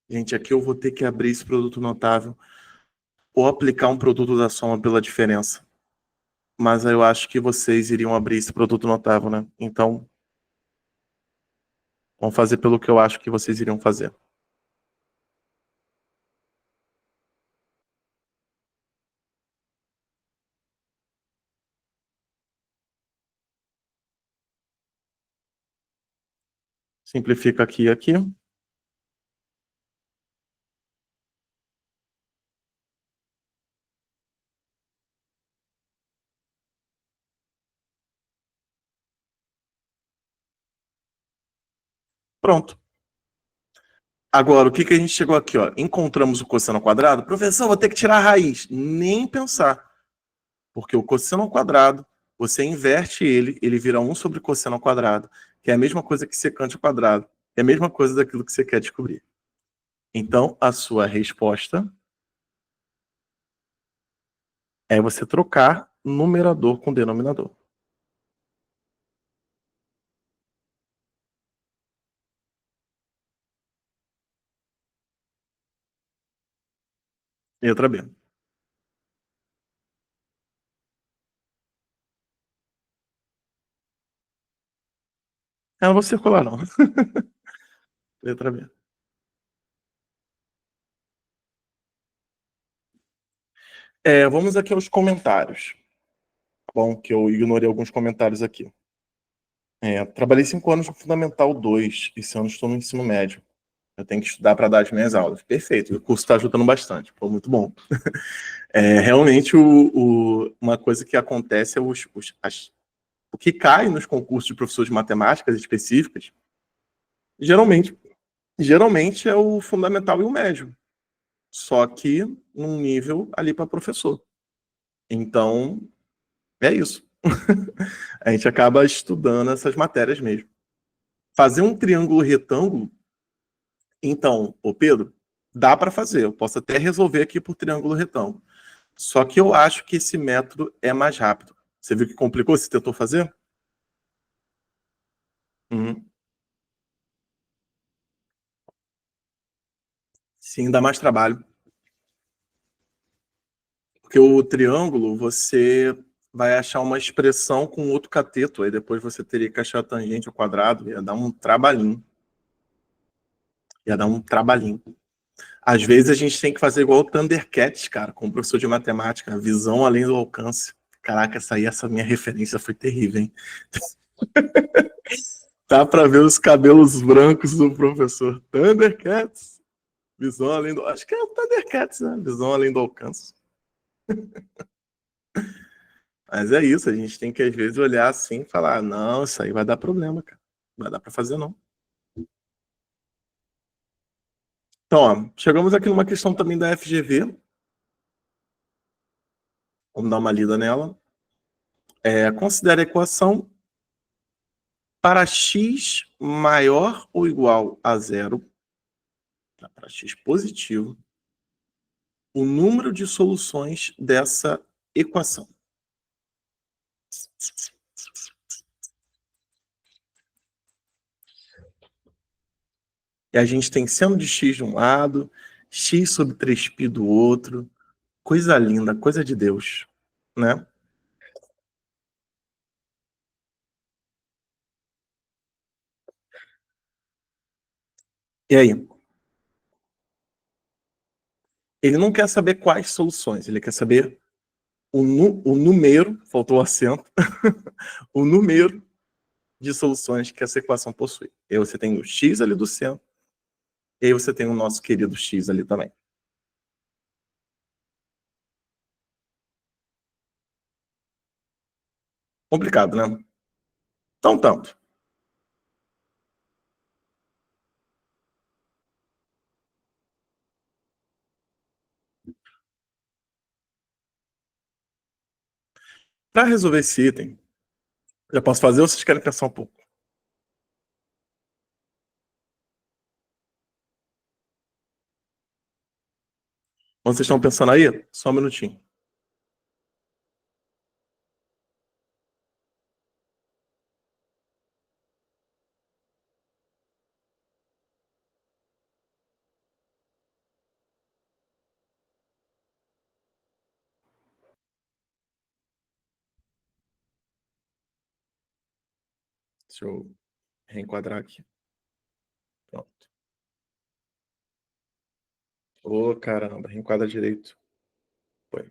Gente, aqui eu vou ter que abrir esse produto notável ou aplicar um produto da soma pela diferença. Mas eu acho que vocês iriam abrir esse produto notável, né? Então, vamos fazer pelo que eu acho que vocês iriam fazer. Simplifica aqui e aqui. Pronto. Agora, o que que a gente chegou aqui, ó? Encontramos o cosseno ao quadrado. Professor, vou ter que tirar a raiz. Nem pensar. Porque o cosseno ao quadrado, você inverte ele, ele vira 1 sobre cosseno ao quadrado, que é a mesma coisa que secante ao quadrado. É a mesma coisa daquilo que você quer descobrir. Então, a sua resposta é você trocar numerador com denominador. Letra B. Eu não vou circular, não. Letra B. Vamos aqui aos comentários. Tá bom, que eu ignorei alguns comentários aqui. Trabalhei 5 anos no Fundamental 2. Esse ano estou no ensino médio. Eu tenho que estudar para dar as minhas aulas. Perfeito, o curso está ajudando bastante. Pô, muito bom. Realmente, uma coisa que acontece é o que cai nos concursos de professor de matemáticas específicas, geralmente, geralmente é o fundamental e o médio. Só que num nível ali para professor. Então, é isso. A gente acaba estudando essas matérias mesmo. Fazer um triângulo retângulo, então, ô Pedro, dá para fazer. Eu posso até resolver aqui por triângulo retângulo. Só que eu acho que esse método é mais rápido. Você viu que complicou? Você tentou fazer? Uhum. Sim, dá mais trabalho. Porque o triângulo, você vai achar uma expressão com outro cateto, aí depois você teria que achar a tangente ao quadrado, ia dar um trabalhinho. Ia dar um trabalhinho. Às vezes a gente tem que fazer igual o Thundercats, cara, com o professor de matemática, visão além do alcance. Caraca, essa minha referência foi terrível, hein? Dá pra ver os cabelos brancos do professor. Thundercats, visão além do... Acho que é o Thundercats, né? Visão além do alcance. Mas é isso, a gente tem que às vezes olhar assim e falar, não, isso aí vai dar problema, cara. Não vai dar pra fazer, não. Então, ó, chegamos aqui numa questão também da FGV. Vamos dar uma lida nela. Considere a equação para x maior ou igual a zero, tá? Para x positivo, o número de soluções dessa equação. E a gente tem seno de x de um lado, x sobre 3π do outro. Coisa linda, coisa de Deus, né? E aí? Ele não quer saber quais soluções, ele quer saber o número, faltou o acento, o número de soluções que essa equação possui. E aí você tem o x ali do centro, e aí você tem o nosso querido x ali também. Complicado, né? Então, tanto. Para resolver esse item, já posso fazer ou vocês querem pensar um pouco? Quando vocês estão pensando aí, só um minutinho. Deixa eu reenquadrar aqui. Pronto. Ô, caramba, reenquadra direito. Foi.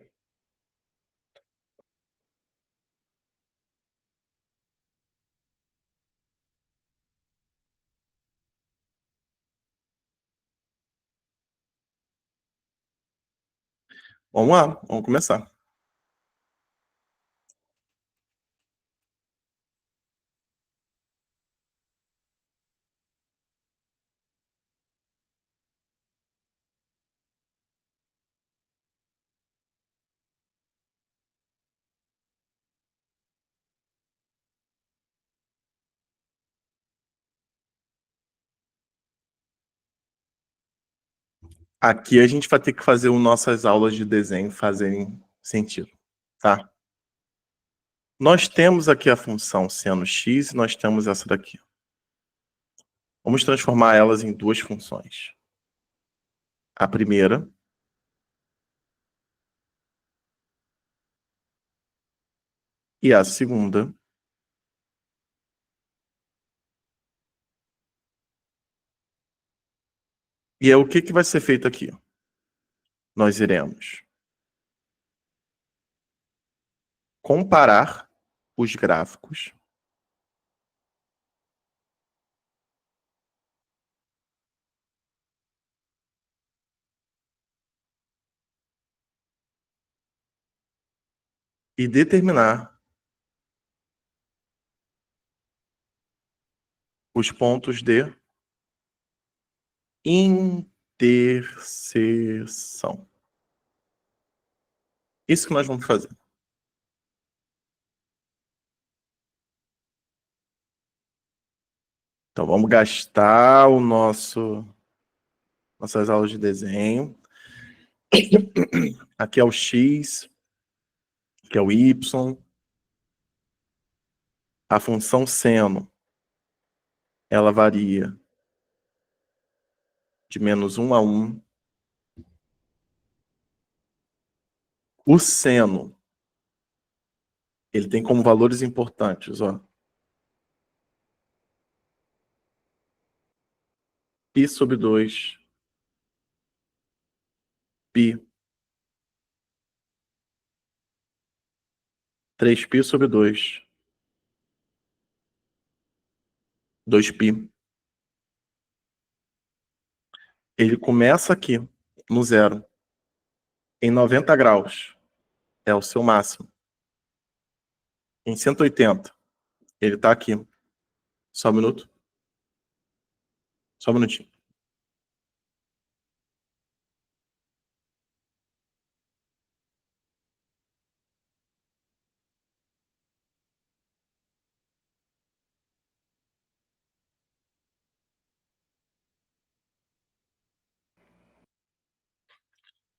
Vamos lá, vamos começar. Aqui a gente vai ter que fazer nossas aulas de desenho fazerem sentido, tá? Nós temos aqui a função seno x e nós temos essa daqui. Vamos transformar elas em duas funções. A primeira e a segunda. E é o que vai ser feito aqui? Nós iremos comparar os gráficos e determinar os pontos de interseção. Isso que nós vamos fazer. Então, vamos gastar nossas aulas de desenho. Aqui é o X, aqui é o Y. A função seno, ela varia de -1 a 1. O seno, ele tem como valores importantes, ó. π/2, π, 3π/2, 2π. Ele começa aqui, no zero, em 90 graus, é o seu máximo. Em 180, ele está aqui. Só um minuto. Só um minutinho.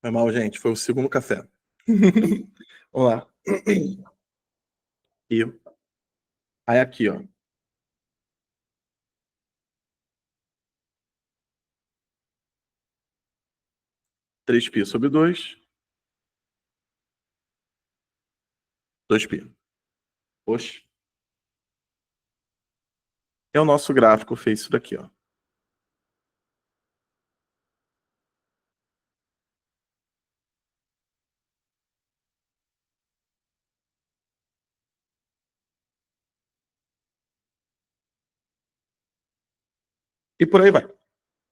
Foi mal, gente. Foi o segundo café. Vamos lá. E aí aqui, ó. 3π/2, 2π. Oxe. É o nosso gráfico, fez isso daqui, ó. E por aí vai.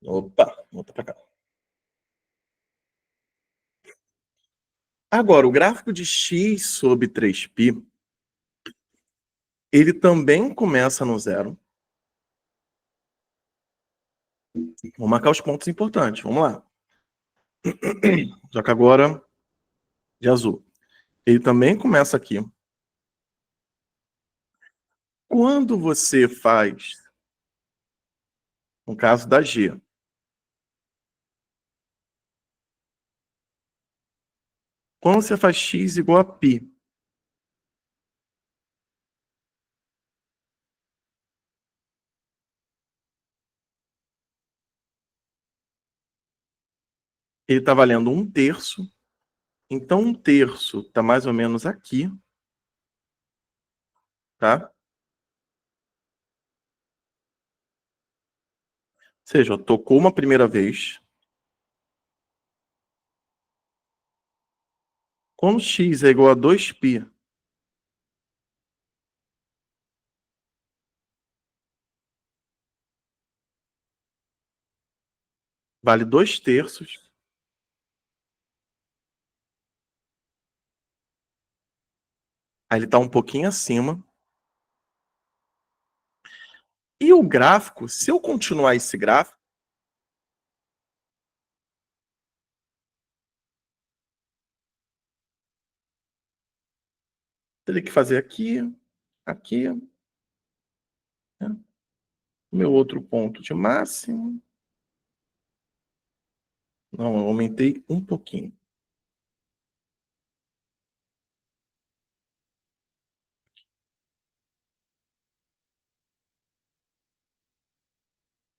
Opa, volta para cá. Agora, o gráfico de x sobre 3π, ele também começa no zero. Vou marcar os pontos importantes. Vamos lá. Já que agora, de azul. Ele também começa aqui. Quando você faz, no caso da G, quando você faz x igual a π, ele está valendo 1/3. Então, 1/3 está mais ou menos aqui. Tá? Ou seja, tocou uma primeira vez. Quando x é igual a 2π, vale 2/3. Aí ele está um pouquinho acima. E o gráfico, se eu continuar esse gráfico, teria que fazer aqui, aqui, né? Meu outro ponto de máximo. Não, eu aumentei um pouquinho.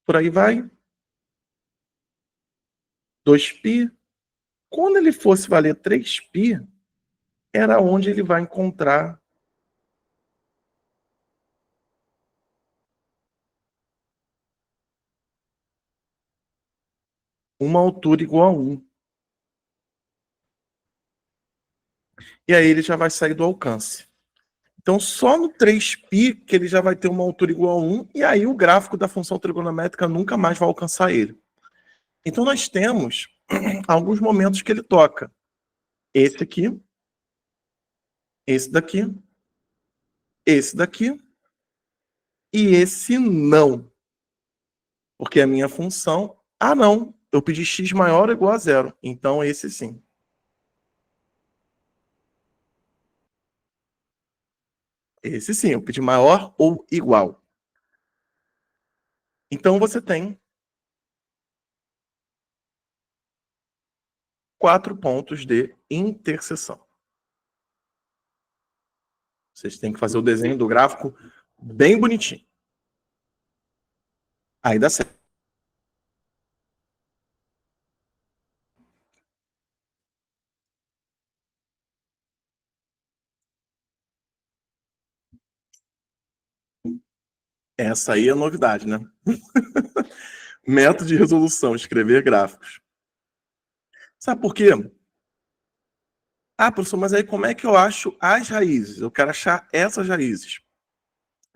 Por aí vai. 2π. Quando ele fosse valer 3π, era onde ele vai encontrar uma altura igual a 1. E aí ele já vai sair do alcance. Então, só no 3π que ele já vai ter uma altura igual a 1, e aí o gráfico da função trigonométrica nunca mais vai alcançar ele. Então, nós temos alguns momentos que ele toca. Esse aqui, esse daqui, esse daqui e esse não. Porque a minha função... Ah, não, eu pedi x maior ou igual a 0. Então, esse sim. Esse sim, eu pedi maior ou igual. Então, você tem 4 pontos de interseção. Vocês têm que fazer o desenho do gráfico bem bonitinho. Aí dá certo. Essa aí é a novidade, né? Método de resolução, escrever gráficos. Sabe por quê? Ah, professor, mas aí como é que eu acho as raízes? Eu quero achar essas raízes.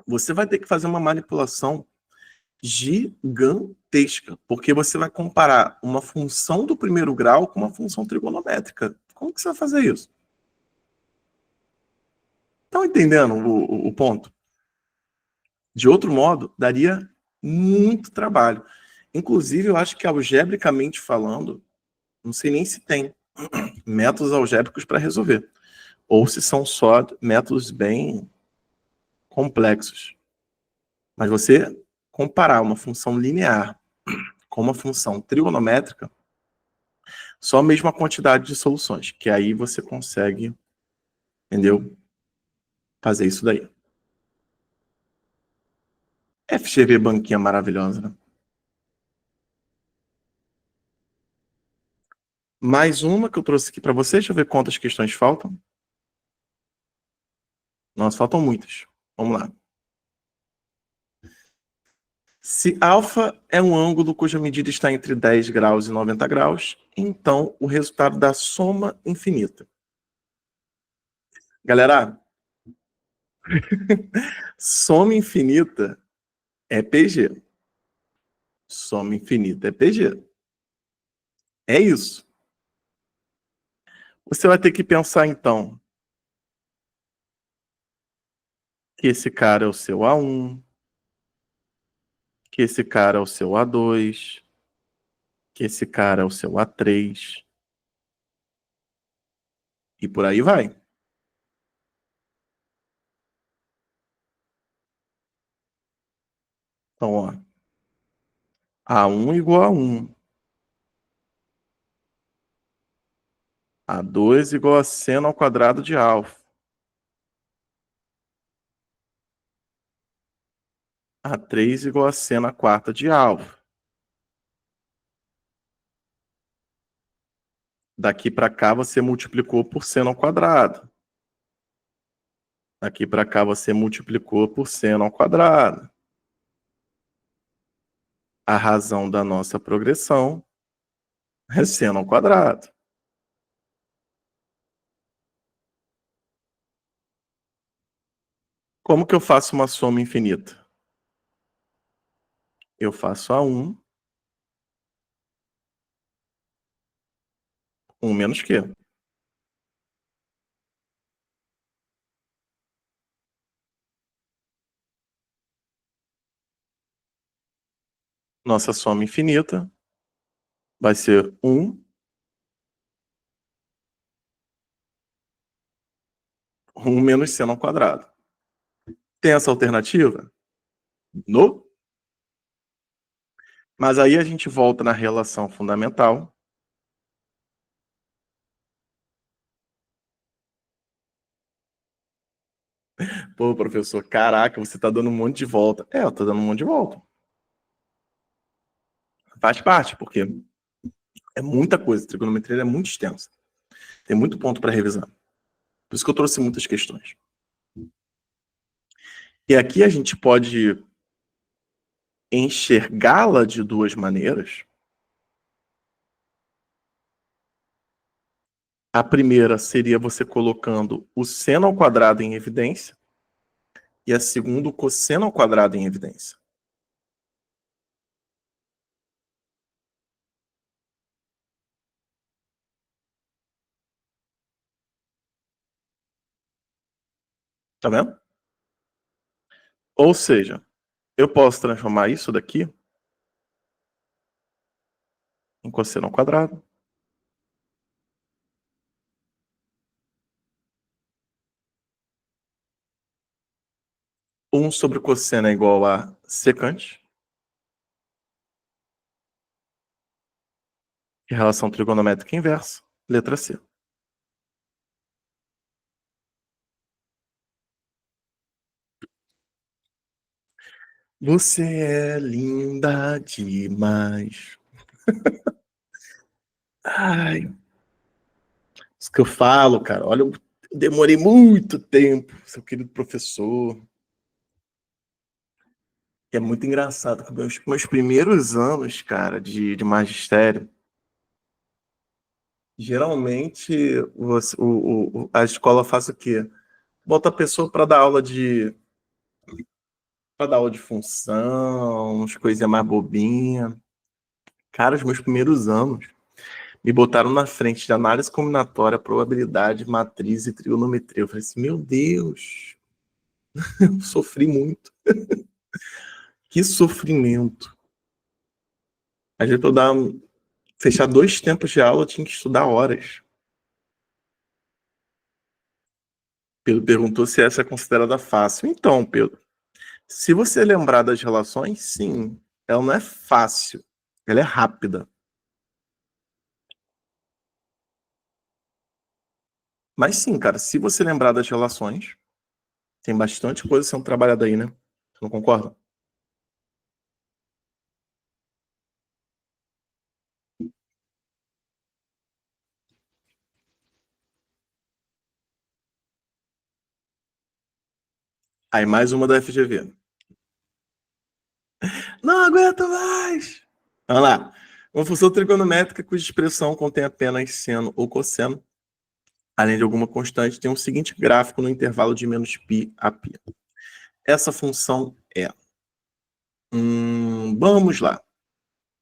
Você vai ter que fazer uma manipulação gigantesca, porque você vai comparar uma função do primeiro grau com uma função trigonométrica. Como que você vai fazer isso? Estão entendendo o ponto? De outro modo, daria muito trabalho. Inclusive, eu acho que algebricamente falando, não sei nem se tem métodos algébricos para resolver, ou se são só métodos bem complexos. Mas você comparar uma função linear com uma função trigonométrica, só a mesma quantidade de soluções, que aí você consegue, entendeu? Fazer isso daí. FGV banquinha maravilhosa, né? Mais uma que eu trouxe aqui para vocês. Deixa eu ver quantas questões faltam. Nossa, faltam muitas. Vamos lá. Se alfa é um ângulo cuja medida está entre 10 graus e 90 graus, então o resultado da soma infinita. Galera, soma infinita é PG. Soma infinita é PG. É isso. Você vai ter que pensar, então, que esse cara é o seu A1, que esse cara é o seu A2, que esse cara é o seu A3, e por aí vai. Então, ó, A1 igual a 1, A2 igual a seno ao quadrado de alfa, A3 igual a seno à quarta de alfa. Daqui para cá você multiplicou por seno ao quadrado. Daqui para cá você multiplicou por seno ao quadrado. A razão da nossa progressão é seno ao quadrado. Como que eu faço uma soma infinita? Eu faço A1, 1 menos Q. Nossa soma infinita vai ser 1 menos seno ao quadrado. Tem essa alternativa? No. Mas aí a gente volta na relação fundamental. Pô, professor, caraca, você tá dando um monte de volta. É, eu tô dando um monte de volta. Faz parte, porque é muita coisa. A trigonometria é muito extensa. Tem muito ponto para revisar. Por isso que eu trouxe muitas questões. E aqui a gente pode enxergá-la de duas maneiras. A primeira seria você colocando o seno ao quadrado em evidência e a segunda o cosseno ao quadrado em evidência. Tá vendo? Ou seja, eu posso transformar isso daqui em cosseno ao quadrado. Um sobre o cosseno é igual a secante. E relação trigonométrica inversa, letra C. Você é linda demais. Ai, isso que eu falo, cara. Olha, eu demorei muito tempo, seu querido professor. É muito engraçado que meus primeiros anos, cara, de magistério, geralmente a escola faz o quê? Bota a pessoa para dar aula de função, umas coisinhas mais bobinhas. Cara, os meus primeiros anos me botaram na frente de análise combinatória, probabilidade, matriz e trigonometria. Eu falei assim, meu Deus, eu sofri muito. Que sofrimento. Às vezes, para fechar 2 tempos de aula, eu tinha que estudar horas. Pedro perguntou se essa é considerada fácil. Então, Pedro, se você lembrar das relações, sim, ela não é fácil, ela é rápida. Mas sim, cara, se você lembrar das relações, tem bastante coisa sendo trabalhada aí, né? Você não concorda? Aí mais uma da FGV. Não aguento mais! Vamos lá. Uma função trigonométrica cuja expressão contém apenas seno ou cosseno, além de alguma constante, tem o seguinte gráfico no intervalo de menos π a π. Essa função é... vamos lá.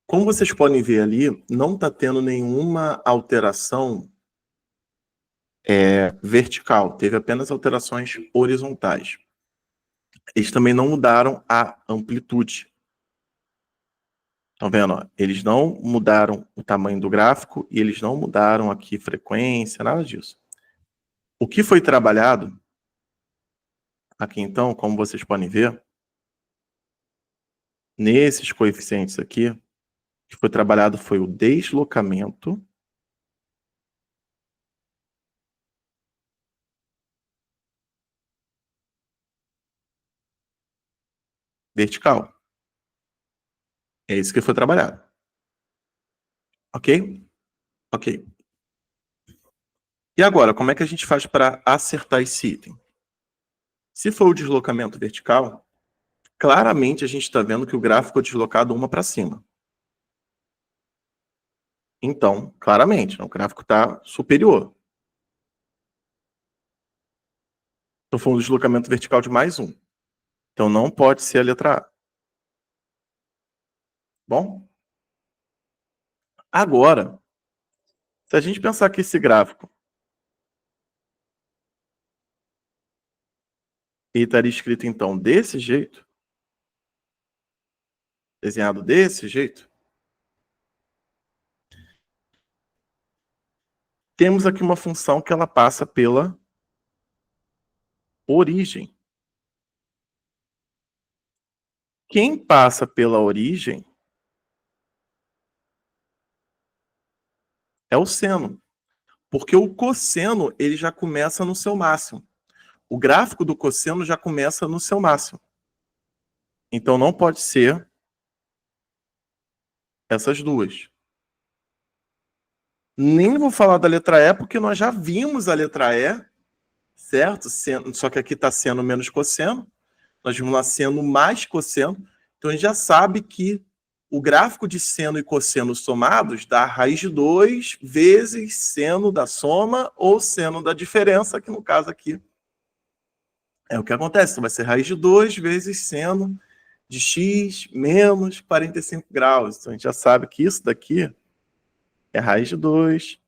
Como vocês podem ver ali, não está tendo nenhuma alteração vertical. Teve apenas alterações horizontais. Eles também não mudaram a amplitude. Estão vendo? Ó? Eles não mudaram o tamanho do gráfico e eles não mudaram aqui frequência, nada disso. O que foi trabalhado aqui, então, como vocês podem ver, nesses coeficientes aqui, o que foi trabalhado foi o deslocamento vertical. É isso que foi trabalhado. Ok? Ok. E agora, como é que a gente faz para acertar esse item? Se for o deslocamento vertical, claramente a gente está vendo que o gráfico é deslocado uma para cima. Então, claramente, o gráfico está superior. Estou falando do deslocamento vertical de mais um. Então, não pode ser a letra A. Bom? Agora, se a gente pensar que esse gráfico ele estaria escrito, então, desse jeito, desenhado desse jeito, temos aqui uma função que ela passa pela origem. Quem passa pela origem é o seno, porque o cosseno ele já começa no seu máximo. O gráfico do cosseno já começa no seu máximo. Então não pode ser essas duas. Nem vou falar da letra E, porque nós já vimos a letra E, certo? Só que aqui está seno menos cosseno. Nós vimos lá seno mais cosseno. Então a gente já sabe que o gráfico de seno e cosseno somados dá raiz de 2 vezes seno da soma ou seno da diferença, que no caso aqui é o que acontece. Então vai ser raiz de 2 vezes seno de x menos 45 graus. Então a gente já sabe que isso daqui é raiz de 2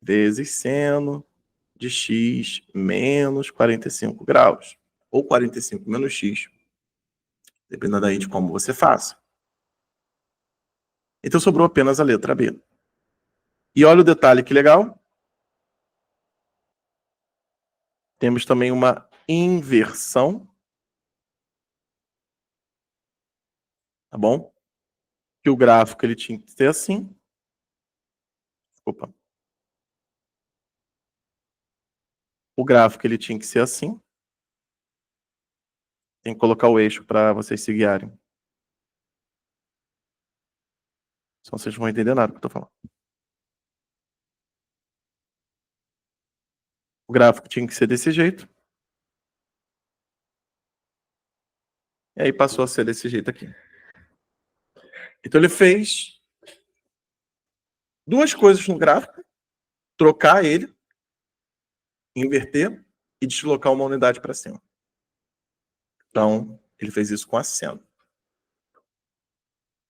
vezes seno de x menos 45 graus. Ou 45 menos x, dependendo aí de como você faça. Então sobrou apenas a letra B. E olha o detalhe que legal. Temos também uma inversão. Tá bom? Que o gráfico ele tinha que ser assim. Opa. O gráfico ele tinha que ser assim. Tem que colocar o eixo para vocês se guiarem. Senão vocês não vão entender nada do que eu tô falando. O gráfico tinha que ser desse jeito. E aí passou a ser desse jeito aqui. Então ele fez duas coisas no gráfico: trocar ele, inverter e deslocar uma unidade para cima. Então, ele fez isso com acento.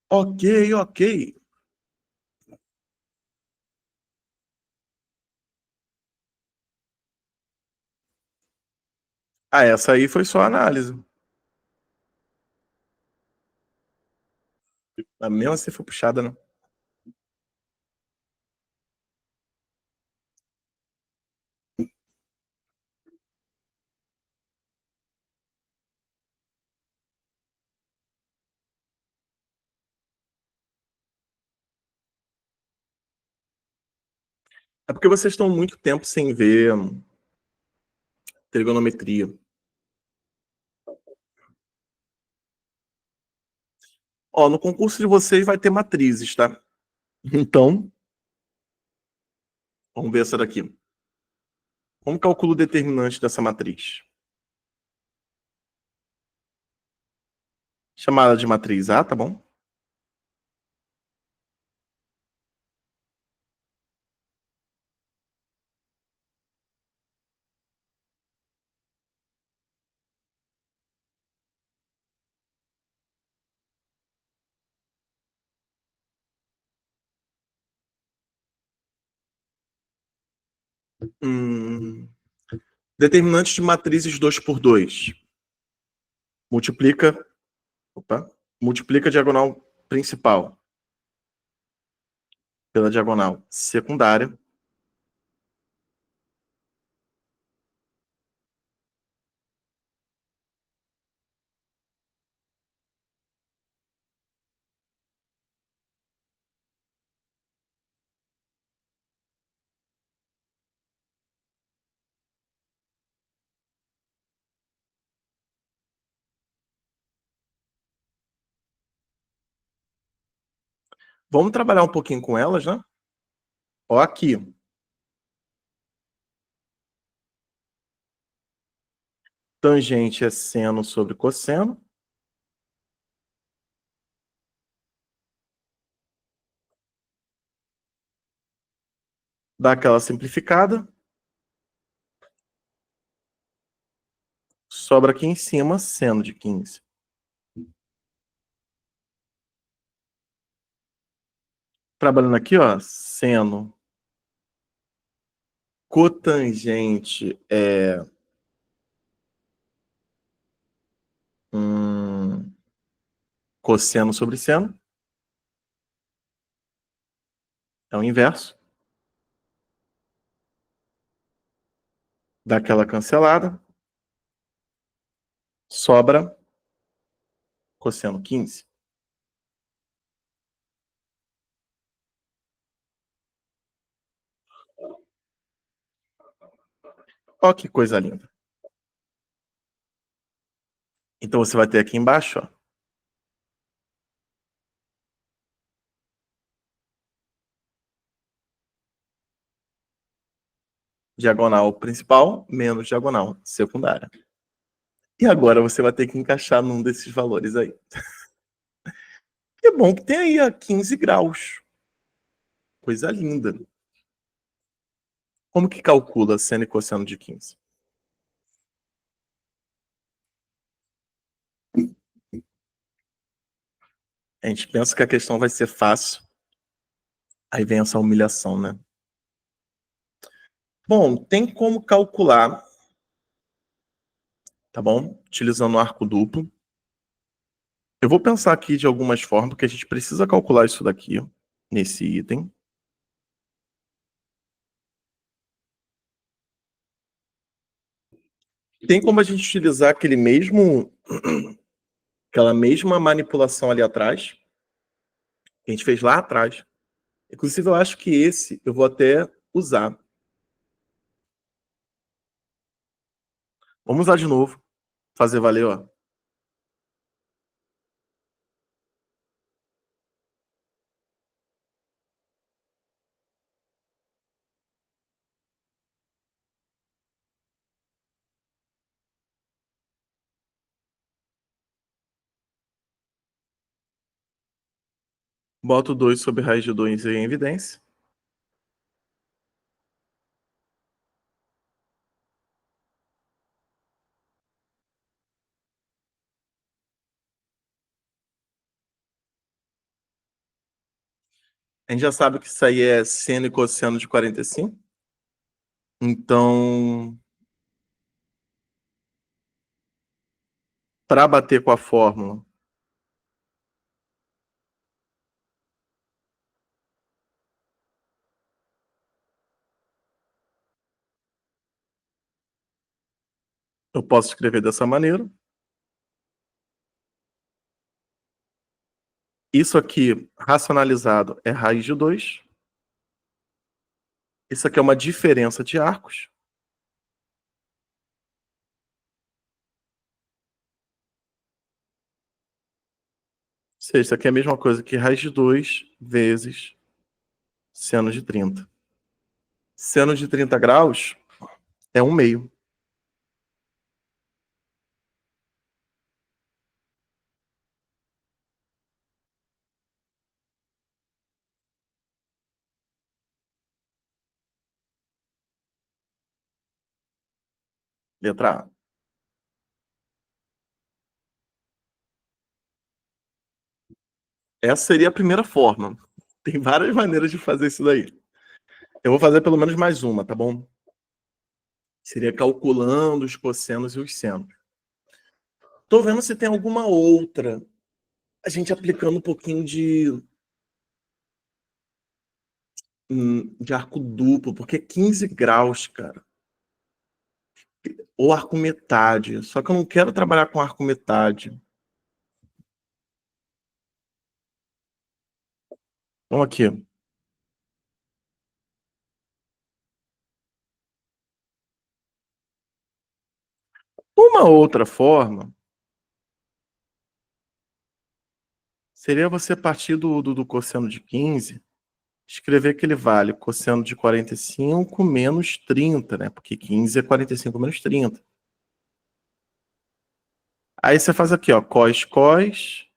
Ok, ok. Ah, essa aí foi só análise. A mesma se foi puxada, né? É porque vocês estão muito tempo sem ver trigonometria. Ó, no concurso de vocês vai ter matrizes, tá? Então, vamos ver essa daqui. Como calculo o determinante dessa matriz? Chamada de matriz A, tá bom? Determinante de matrizes 2 por 2. Multiplica, multiplica a diagonal principal pela diagonal secundária. Vamos trabalhar um pouquinho com elas, né? Ó, aqui. Tangente é seno sobre cosseno. Dá aquela simplificada. Sobra aqui em cima seno de 15. Trabalhando aqui, ó, seno cotangente é cosseno sobre seno. É o inverso. Dá aquela cancelada. Sobra cosseno 15. Ó, que coisa linda. Então você vai ter aqui embaixo, ó, diagonal principal menos diagonal secundária. E agora você vai ter que encaixar num desses valores aí. É bom que tem aí a 15 graus. Coisa linda. Como que calcula seno e cosseno de 15? A gente pensa que a questão vai ser fácil, aí vem essa humilhação, né? Bom, tem como calcular, tá bom? Utilizando o arco duplo. Eu vou pensar aqui de algumas formas, porque a gente precisa calcular isso daqui, ó, nesse item. Tem como a gente utilizar aquela mesma manipulação ali atrás, que a gente fez lá atrás. Inclusive, eu acho que esse eu vou até usar. Vamos usar de novo. Fazer valer, ó. Boto 2 sobre raiz de 2 em evidência. A gente já sabe que isso aí é seno e cosseno de 45. Então, para bater com a fórmula, eu posso escrever dessa maneira. Isso aqui, racionalizado, é raiz de 2. Isso aqui é uma diferença de arcos. Ou seja, isso aqui é a mesma coisa que raiz de 2 vezes seno de 30. Seno de 30 graus é 1/2. Letra A. Essa seria a primeira forma. Tem várias maneiras de fazer isso daí. Eu vou fazer pelo menos mais uma, tá bom? Seria calculando os cossenos e os senos. Tô vendo se tem alguma outra. A gente aplicando um pouquinho de arco duplo, porque 15 graus, cara. Ou arco metade. Só que eu não quero trabalhar com arco metade. Vamos aqui. Uma outra forma seria você partir do cosseno de 15, escrever que ele vale cosseno de 45 menos 30, né? Porque 15 é 45 menos 30. Aí você faz aqui, ó, cos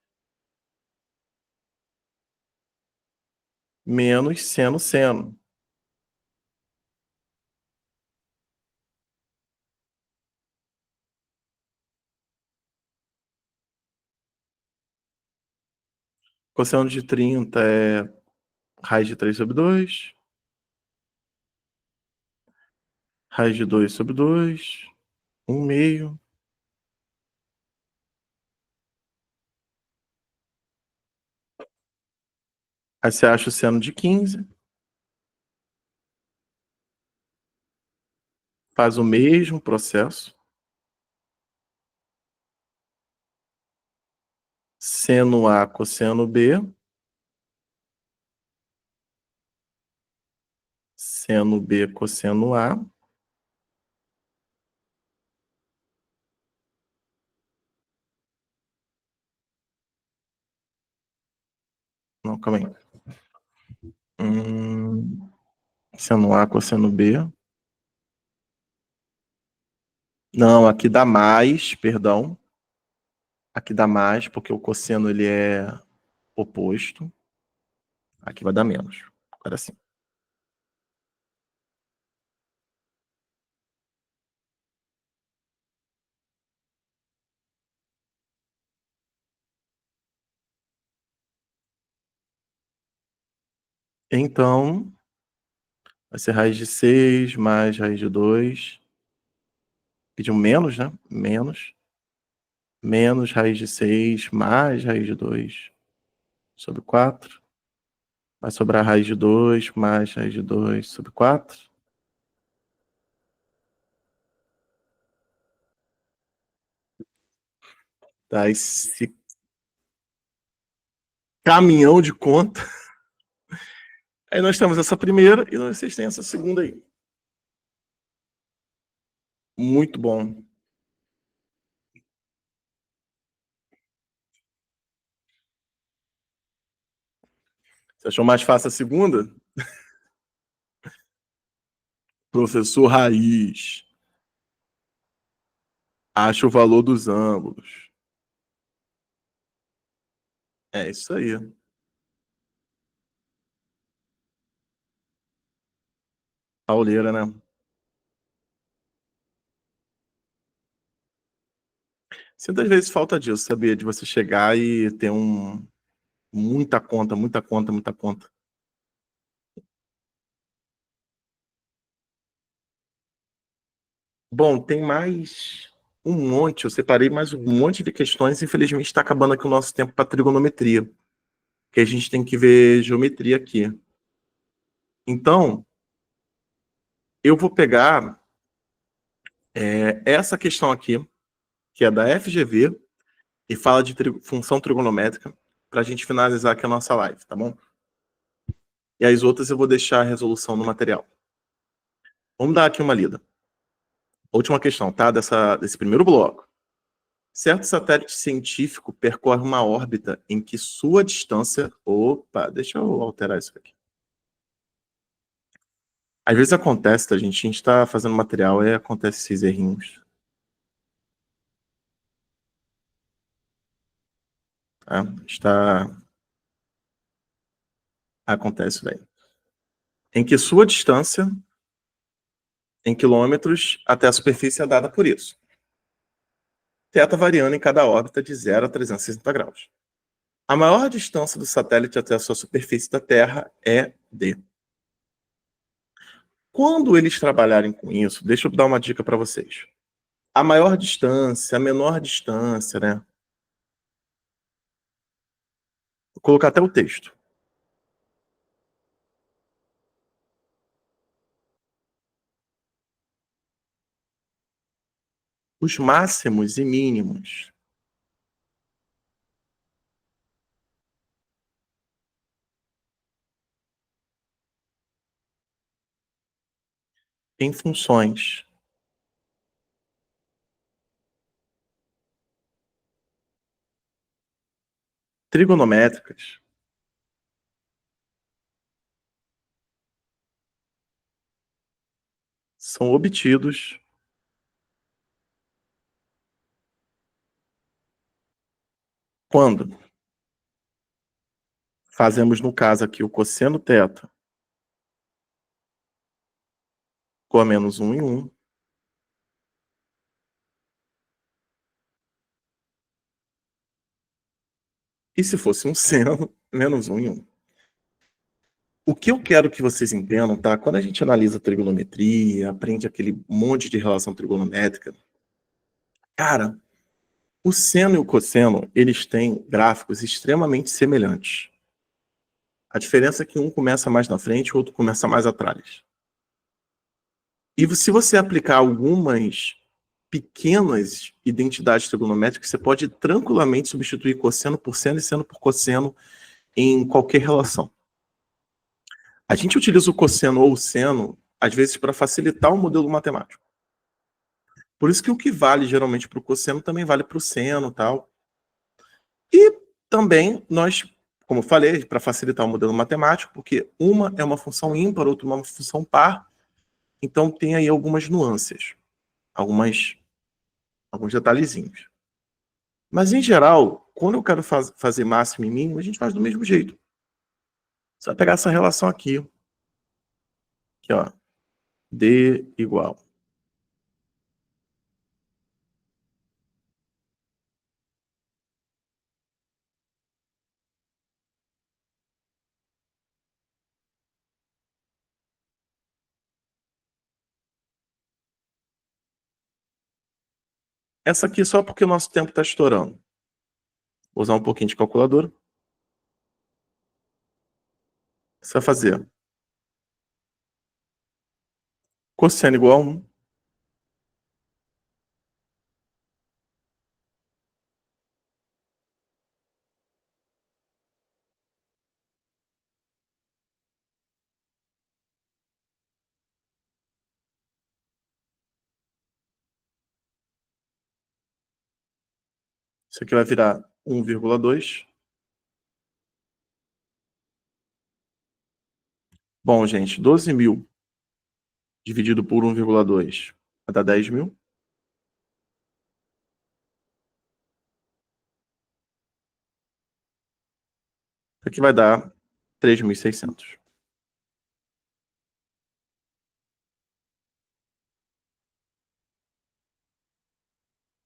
menos seno. Cosseno de 30 é raiz de 3 sobre 2. Raiz de 2 sobre 2. 1/2. Aí você acha o seno de 15. Faz o mesmo processo. Seno A, cosseno B. Seno B, cosseno A. Não, calma aí. Seno A, cosseno B. Não, aqui dá mais, perdão. Aqui dá mais, porque o cosseno ele é oposto. Aqui vai dar menos. Agora sim. Então, vai ser raiz de 6 mais raiz de 2. Pediu menos, né? Menos raiz de 6 mais raiz de 2 sobre 4. Vai sobrar raiz de 2 mais raiz de 2 sobre 4. Tá, esse caminhão de conta. Aí nós temos essa primeira e vocês têm essa segunda aí. Muito bom. Você achou mais fácil a segunda? Professor Raiz. Acha o valor dos ângulos. É isso aí. Pauleira, né? Muitas vezes falta disso, sabia? De você chegar e ter muita conta, muita conta, muita conta. Bom, tem mais um monte, eu separei mais um monte de questões. Infelizmente está acabando aqui o nosso tempo para trigonometria, que a gente tem que ver geometria aqui. Então, eu vou pegar essa questão aqui, que é da FGV, e fala de função trigonométrica, para a gente finalizar aqui a nossa live, tá bom? E as outras eu vou deixar a resolução no material. Vamos dar aqui uma lida. Última questão, tá? Desse primeiro bloco. Certo satélite científico percorre uma órbita em que sua distância... Opa, deixa eu alterar isso aqui. Às vezes acontece, tá, gente? A gente está fazendo material e acontece esses errinhos. Tá? Acontece, velho. Em que sua distância, em quilômetros, até a superfície é dada por isso. Θ variando em cada órbita de 0 a 360 graus. A maior distância do satélite até a sua superfície da Terra é d. Quando eles trabalharem com isso, deixa eu dar uma dica para vocês. A maior distância, a menor distância, né? Vou colocar até o texto. Os máximos e mínimos em funções trigonométricas são obtidos quando fazemos, no caso aqui, o cosseno θ com a menos 1 em 1. E se fosse um seno, menos 1 em 1. O que eu quero que vocês entendam, tá? Quando a gente analisa trigonometria, aprende aquele monte de relação trigonométrica, cara, o seno e o cosseno, eles têm gráficos extremamente semelhantes. A diferença é que um começa mais na frente, o outro começa mais atrás. E se você aplicar algumas pequenas identidades trigonométricas, você pode tranquilamente substituir cosseno por seno e seno por cosseno em qualquer relação. A gente utiliza o cosseno ou o seno, às vezes, para facilitar o modelo matemático. Por isso que o que vale geralmente para o cosseno também vale para o seno e tal. E também nós, como eu falei, para facilitar o modelo matemático, porque uma é uma função ímpar, outra é uma função par, então tem aí algumas nuances, alguns detalhezinhos. Mas, em geral, quando eu quero fazer máximo e mínimo, a gente faz do mesmo jeito. Você vai pegar essa relação aqui, ó, D igual. Essa aqui só porque o nosso tempo está estourando. Vou usar um pouquinho de calculadora. Você vai fazer cosseno igual a 1. Isso aqui vai virar 1,2. Bom, gente, 12.000 dividido por 1,2 vai dar 10.000. Isso aqui vai dar 3.600.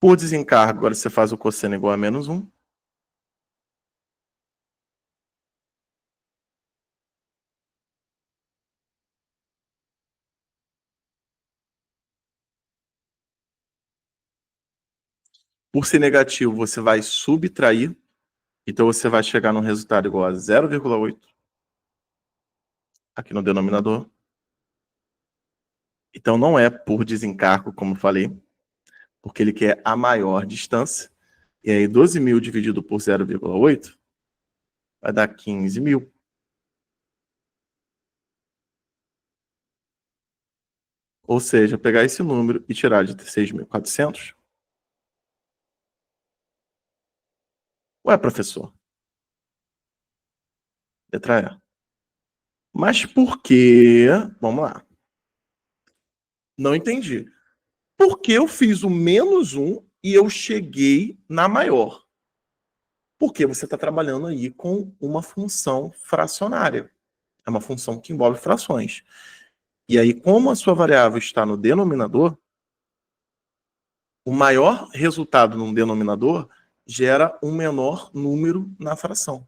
Por desencargo, agora você faz o cosseno igual a -1. Por ser negativo, você vai subtrair. Então, você vai chegar num resultado igual a 0,8 aqui no denominador. Então, não é por desencargo, como eu falei, porque ele quer a maior distância. E aí, 12.000 dividido por 0,8 vai dar 15.000. Ou seja, pegar esse número e tirar de 6.400. Ué, professor? Letra E. Mas por que... Vamos lá. Não entendi. Por que eu fiz o -1 e eu cheguei na maior? Porque você está trabalhando aí com uma função fracionária. É uma função que envolve frações. E aí, como a sua variável está no denominador, o maior resultado no denominador gera um menor número na fração.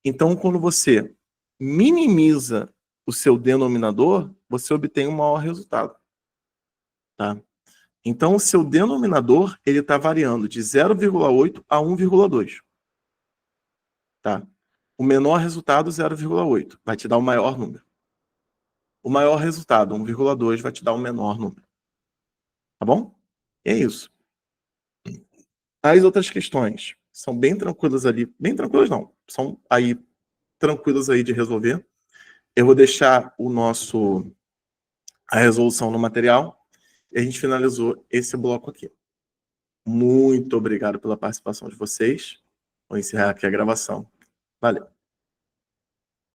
Então, quando você minimiza o seu denominador, você obtém um maior resultado. Tá? Então, o seu denominador ele está variando de 0,8 a 1,2. Tá? O menor resultado, 0,8, vai te dar o maior número. O maior resultado, 1,2, vai te dar o menor número. Tá bom? E é isso. As outras questões são bem tranquilas ali. Bem tranquilas não. São aí tranquilas aí de resolver. Eu vou deixar a resolução no material. E a gente finalizou esse bloco aqui. Muito obrigado pela participação de vocês. Vou encerrar aqui a gravação. Valeu.